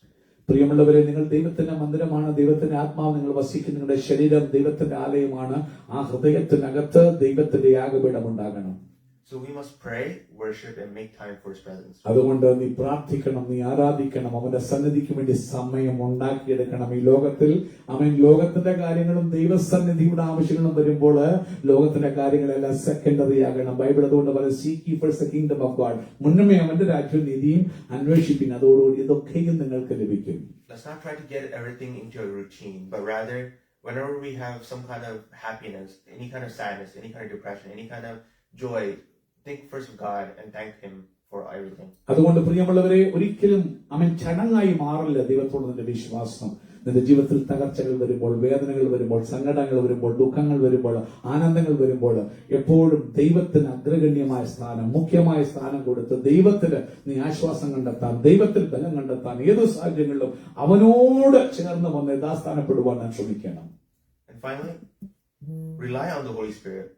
പ്രിയമുള്ളവരെ, നിങ്ങൾ ദൈവത്തിന്റെ മന്ദിരമാണ്. ദൈവത്തിന്റെ ആത്മാവ് നിങ്ങൾ വസിക്കുന്ന നിങ്ങളുടെ ശരീരം ദൈവത്തിന്റെ ആലയമാണ്. ആ ഹൃദയത്തിനകത്ത് ദൈവത്തിന്റെ യാഗപീഠം ഉണ്ടാകണം. So we must pray, worship, and make time for His presence. അതുകൊണ്ട് നീ പ്രാർത്ഥിക്കണം, നീ ആരാധിക്കണം, അവന്റെ സന്നിധിക്ക് വേണ്ടി സമയം ഉണ്ടാക്കിയെടുക്കണം. ഈ ലോകത്തിൽ അവൻ ലോകത്തിന്റെ കാര്യങ്ങളും ദൈവസന്നിധിയുടെ ആവശ്യങ്ങളും വരുമ്പോൾ ലോകത്തിന്റെ കാര്യങ്ങളെല്ലാം സെക്കൻഡറി ആകണം. ബൈബിൾ അതുകൊണ്ട് പറയും, seek ye first the kingdom of God. മുന്നമേ അവന്റെ രാജ്യവും നീതിയും അന്വേഷിപ്പിൻ, അതോടുകൂടി ഇതൊക്കെയും നിങ്ങൾക്ക് ലഭിക്കും. Let's not try to get everything into a routine, but rather whenever we have some kind of happiness, any kind of sadness, any kind of depression, any kind of joy, think first of God and thank Him for everything. അതുകൊണ്ട് പ്രിയമുള്ളവരെ, ഒരിക്കലും അവൻ ചടങ്ങായി മാറില്ല ദൈവത്തോട് നിന്റെ വിശ്വാസം. നിന്റെ ജീവിതത്തിൽ തകർച്ചകൾ വരുമ്പോൾ, വേദനകൾ വരുമ്പോൾ, സങ്കടങ്ങൾ വരുമ്പോൾ, ദുഃഖങ്ങൾ വരുമ്പോൾ, ആനന്ദങ്ങൾ വരുമ്പോൾ എപ്പോഴും ദൈവത്തിന് അഗ്രഗണ്യമായ സ്ഥാനം, മുഖ്യമായ സ്ഥാനം കൊടുത്ത് ദൈവത്തിന് നീ ആശ്വാസം കണ്ടെത്താൻ, ദൈവത്തിൽ ബലം കണ്ടെത്താൻ ഏതു സാഹചര്യങ്ങളിലും അവനോട് ചേർന്ന് വന്ന് യഥാസ്ഥാനപ്പെടുവാൻ നാം ശ്രമിക്കണം. And finally, rely on the Holy Spirit.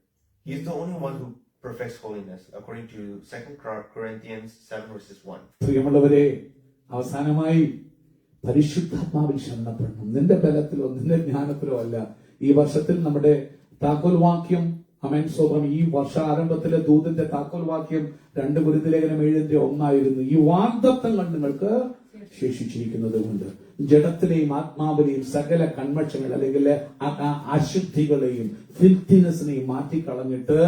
He is the only one who perfects holiness, according to 2 Corinthians 7 verses 1. പ്രിയമുള്ളവരെ, അവസാനമായി പരിശുദ്ധാത്മാവിൽ ശരണപ്പെടണം. നിന്റെ ബലത്തിലോ നിന്റെ ജ്ഞാനത്തിലോ അല്ല. ഈ വർഷത്തിൽ നമ്മുടെ താക്കോൽ വാക്യം, ആമേൻ സ്തോത്രം, ഈ വർഷാരംഭത്തിലെ ദൂതന്റെ താക്കോൽ വാക്യം 2 കൊരിന്ത്യർ 7:1 ഈ വാഗ്ദത്തങ്ങൾ നിങ്ങൾക്ക് ശേഷിച്ചിരിക്കുന്നത് കൊണ്ട് ജഡത്തിലെയും ആത്മാവിലെയും സകല കൺമക്ഷങ്ങൾ അല്ലെങ്കിൽ അശുദ്ധികളെയും ഫിൽത്തിനെസിനെയും മാറ്റിക്കളഞ്ഞിട്ട്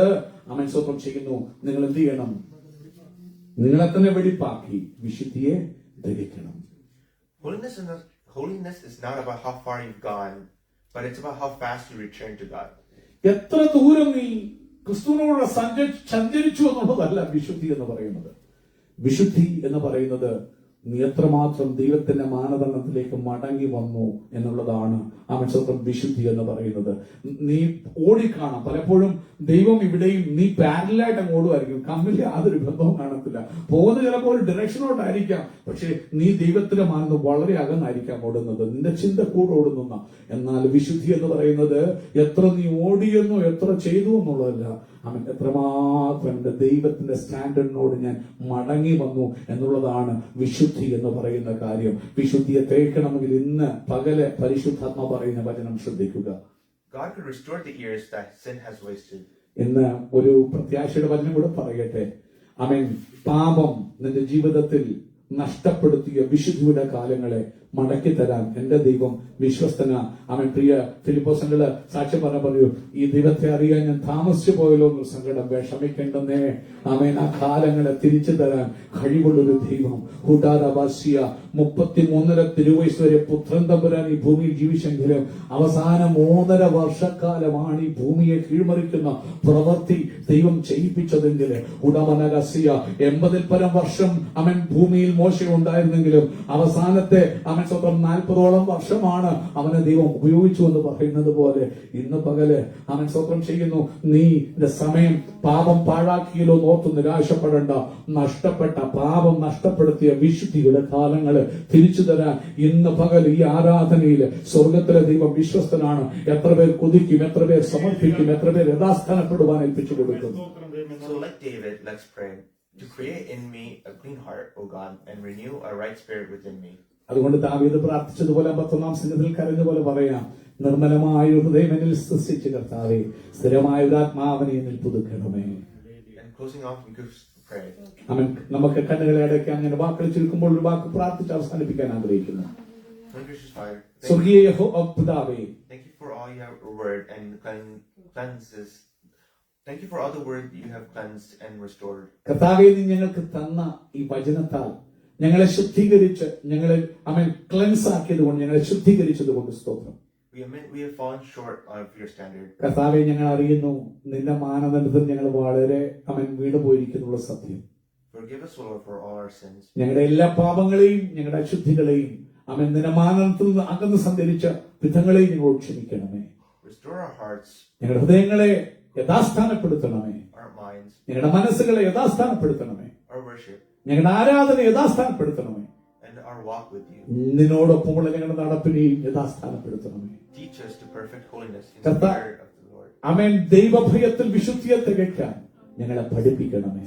ആമേൻ സ്തോത്രം ചെയ്യുന്നു. നിങ്ങൾ എന്ത് ചെയ്യണം? നിങ്ങളെ തന്നെ വെടിപ്പാക്കി വിശുദ്ധിയെ ധരിക്കണം. Holiness is not about how far you've gone, but it's about how fast you return to God. എത്ര ദൂരം നീ ക്രിസ്തുവിനോട് സഞ്ചരിച്ചു എന്നുള്ളതല്ല വിശുദ്ധി എന്ന് പറയുന്നത്. വിശുദ്ധി എന്ന് പറയുന്നത് നീ എത്രമാത്രം ദൈവത്തിന്റെ മാനദണ്ഡത്തിലേക്ക് മടങ്ങി വന്നു എന്നുള്ളതാണ് ആ മനുഷ്യത്വം വിശുദ്ധി എന്ന് പറയുന്നത്. നീ ഓടിക്കാണാം, പലപ്പോഴും ദൈവം ഇവിടെയും നീ പാരലായിട്ട് അങ്ങ് ഓടുമായിരിക്കും, തമ്മിൽ യാതൊരു ബന്ധവും കാണത്തില്ല. പോകുന്ന ചിലപ്പോൾ ഒരു ഡയറക്ഷനോട്ടായിരിക്കാം, പക്ഷെ നീ ദൈവത്തിന്റെ മാനദണ്ഡം വളരെ അകന്നായിരിക്കാം ഓടുന്നത്, നിന്റെ ചിന്ത കൂടെ ഓടുന്ന. എന്നാൽ വിശുദ്ധി എന്ന് പറയുന്നത് എത്ര നീ ഓടിയെന്നോ എത്ര ചെയ്തു എന്നുള്ളതല്ല, അവൻ എത്രമാത്രം എന്റെ ദൈവത്തിന്റെ സ്റ്റാൻഡേർഡിനോട് ഞാൻ മടങ്ങി വന്നു എന്നുള്ളതാണ് വിശുദ്ധി എന്ന് പറയുന്ന കാര്യം. വിശുദ്ധിയെ തേക്കണമെങ്കിൽ ഇന്ന് പകല് പരിശുദ്ധാത്മ പറയുന്ന വചനം ശ്രദ്ധിക്കുക. God could restore the years that sin has wasted. ഇന്ന് ഒരു പ്രത്യാശയുടെ വചനം കൂടെ പറയട്ടെ. അവൻ പാപം നിന്റെ ജീവിതത്തിൽ നഷ്ടപ്പെടുത്തിയ വിശുദ്ധിയുടെ കാലങ്ങളെ മടക്കി തരാൻ എന്റെ ദൈവം വിശ്വസ്തന. അവൻ പ്രിയ ഫിലിപ്പോസിന്റെ സാക്ഷ്യം പറയൂ, ഈ ദൈവത്തെ അറിയാൻ ഞാൻ താമസിച്ചു പോയല്ലോ എന്നൊരു സങ്കടം, വിഷമിക്കേണ്ടെന്നേ. അവൻ ആ കാലങ്ങളെ തിരിച്ചു തരാൻ കഴിവുള്ളൊരു ദൈവം. ഹുഡാദാബാസിയ 33 തിരുവയസ് വരെ പുത്രൻ തമ്പുരാൻ ഈ ഭൂമിയിൽ ജീവിച്ചെങ്കിലും അവസാനം 3.5 വർഷക്കാലമാണ് ഈ ഭൂമിയെ കീഴ്മറിക്കുന്ന പ്രവൃത്തി ദൈവം ചെയ്യിപ്പിച്ചതെങ്കിൽ ഉടമനഗസിയ 80 പരം വർഷം അവൻ ഭൂമിയിൽ മോശ ഉണ്ടായിരുന്നെങ്കിലും അവസാനത്തെ അവൻ സ്വന്തം 40ഓളം വർഷമാണ് അവനെ ദൈവം ഉപയോഗിച്ചു എന്ന് പറയുന്നത് പോലെ ഇന്ന് പകല് അവൻ സ്വന്തം ചെയ്യുന്നു. നീ സമയം പാപം പാഴാക്കിയല്ലോ ഓർത്ത് നിരാശപ്പെടേണ്ട. നഷ്ടപ്പെട്ട പാപം നഷ്ടപ്പെടുത്തിയ വിശുദ്ധിയുടെ കാലങ്ങള് തിരിച്ചു തരാൻ ഇന്ന് പകൽ ഈ ആരാധനയിൽ സ്വർഗത്തിലെ ദൈവം വിശ്വസ്തനാണ്. എത്ര പേർ കൊതിക്കും, എത്ര പേർ സമർപ്പിക്കും, എത്ര പേർ യഥാസ്ഥാനപ്പെടുവാൻ ഏൽപ്പിച്ചു കൊടുക്കും. So like David, let's pray. To create in me a clean heart, O God, and renew a right spirit within me. അതുകൊണ്ട് ദാവീദ് പ്രാർത്ഥിച്ചതുപോലെ 51-ാം സംഗീതത്തിൽ കരഞ്ഞ പോലെ പറയാം, നിർമ്മലമായ ഒരു ഹൃദയം എന്നിൽ സൃഷ്ടിച്ച് കർത്താവേ, സ്ഥിരമായ ഒരു ആത്മാവിനെ എന്നിൽ പുതുക്കണമേ. And closing off, we could pray. അവൻ നമുക്ക് കണ്ണുകളെ അടയ്ക്കാൻ അങ്ങനെ വാക്കുകൾ ചുരുക്കുമ്പോൾ ഒരു വാക്ക് പ്രാർത്ഥിച്ച് അവസാനിപ്പിക്കാൻ ആഗ്രഹിക്കുന്നു. Gracious Father, സ്വർഗീയ പിതാവേ, thank you for all your word and cleanses. Thank you for all the word you have cleansed and restored. കർത്താവേ, നീ ഞങ്ങൾക്ക് തന്ന ഈ വചനത്താൽ ഞങ്ങളെ ശുദ്ധീകരിച്ച് ഞങ്ങളെ അവൻ ക്ലെൻസ് ആക്കിയത് കൊണ്ട്, ഞങ്ങളെ ശുദ്ധീകരിച്ചത് കൊണ്ട് സ്തോത്രം. We have fallen short of your standard. കർത്താവെ, ഞങ്ങൾ അറിയുന്നു നിന്റെ മാനദണ്ഡത്തിൽ ഞങ്ങൾ വളരെ അവൻ വീണുപോയിരിക്കുന്നുള്ള സത്യം. Forgive us, Lord, for all our sins. ഞങ്ങളുടെ എല്ലാ പാപങ്ങളെയും ഞങ്ങളുടെ അശുദ്ധികളെയും അവൻ നിന്റെ മാനദണ്ഡത്തിൽ നിന്ന് അകന്ന് സഞ്ചരിച്ച വിധങ്ങളെയും ഞങ്ങൾ ക്ഷമിക്കണമേ. Restore our hearts, ഞങ്ങളുടെ ഹൃദയങ്ങളെ യഥാസ്ഥാനപ്പെടുത്തണമേ. our minds, ഞങ്ങളുടെ മനസ്സുകളെ യഥാസ്ഥാനപ്പെടുത്തണമേ. our worship, ഞങ്ങളുടെ ആരാധന യഥാസ്ഥാനപ്പെടുത്തണമേ. and our walk with you. നിന്നോടൊപ്പമുള്ള ഞങ്ങളുടെ നടപ്പിനെയും യഥാസ്ഥാനപ്പെടുത്തണമേ. Teach us to perfect holiness in the Kata- fear of the Lord. അവൻ ദൈവഭയത്തിൽ വിശുദ്ധിയെ തികയ്ക്കാൻ ഞങ്ങളെ പഠിപ്പിക്കണമേ.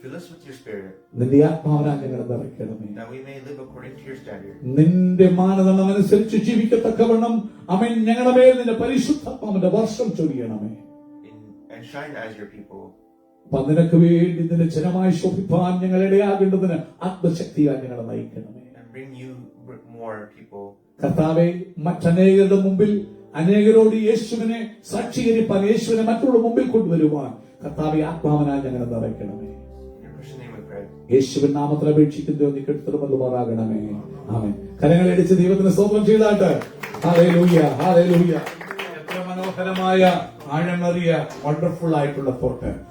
Fill us with your spirit, നിന്റെ ആത്മാവിനാൽ ഞങ്ങളെ നിറയ്ക്കണമേ. that we may live according to your standard. നിന്റെ മാനദണ്ഡം അനുസരിച്ച് ജീവിക്കത്തക്കവണ്ണം അവൻ ഞങ്ങളുടെ മേൽ നിന്റെ പരിശുദ്ധാത്മാവിന്റെ വർഷം ചൊരിയണമേ. And shine as your people. അപ്പൊ നിനക്ക് വേണ്ടി നിന്റെ ജനമായി ശോഭിപ്പാൻ ഞങ്ങൾ ഇടയാകേണ്ടതിന് ആത്മശക്തിയാൽ ഞങ്ങളെ നയിക്കണമേ. And bring you more people. കർത്താവെ, മറ്റനേകരുടെ മുമ്പിൽ അനേകരോട് യേശുവിനെ സാക്ഷീകരിപ്പാൻ, യേശുവിനെ മറ്റുള്ള മുമ്പിൽ കൊണ്ടുവരുവാൻ കർത്താവെ ആത്മാവിനാൽ ഞങ്ങളെ നിറയ്ക്കണമേ. In your precious name we pray. യേശുവിൻ നാമത്തിൽ അപേക്ഷിക്കുന്നു, നീ കെട്ടുമാറാകണമേ. ആമേൻ. കരങ്ങളടിച്ച് ദൈവത്തിന് സ്തോത്രം ചെയ്താട്ട് ഹല്ലേലൂയ, ഹല്ലേലൂയ. എത്ര മനോഹരമായ ആഴമേറിയ വണ്ടർഫുൾ ആയിട്ടുള്ള തോട്ട്.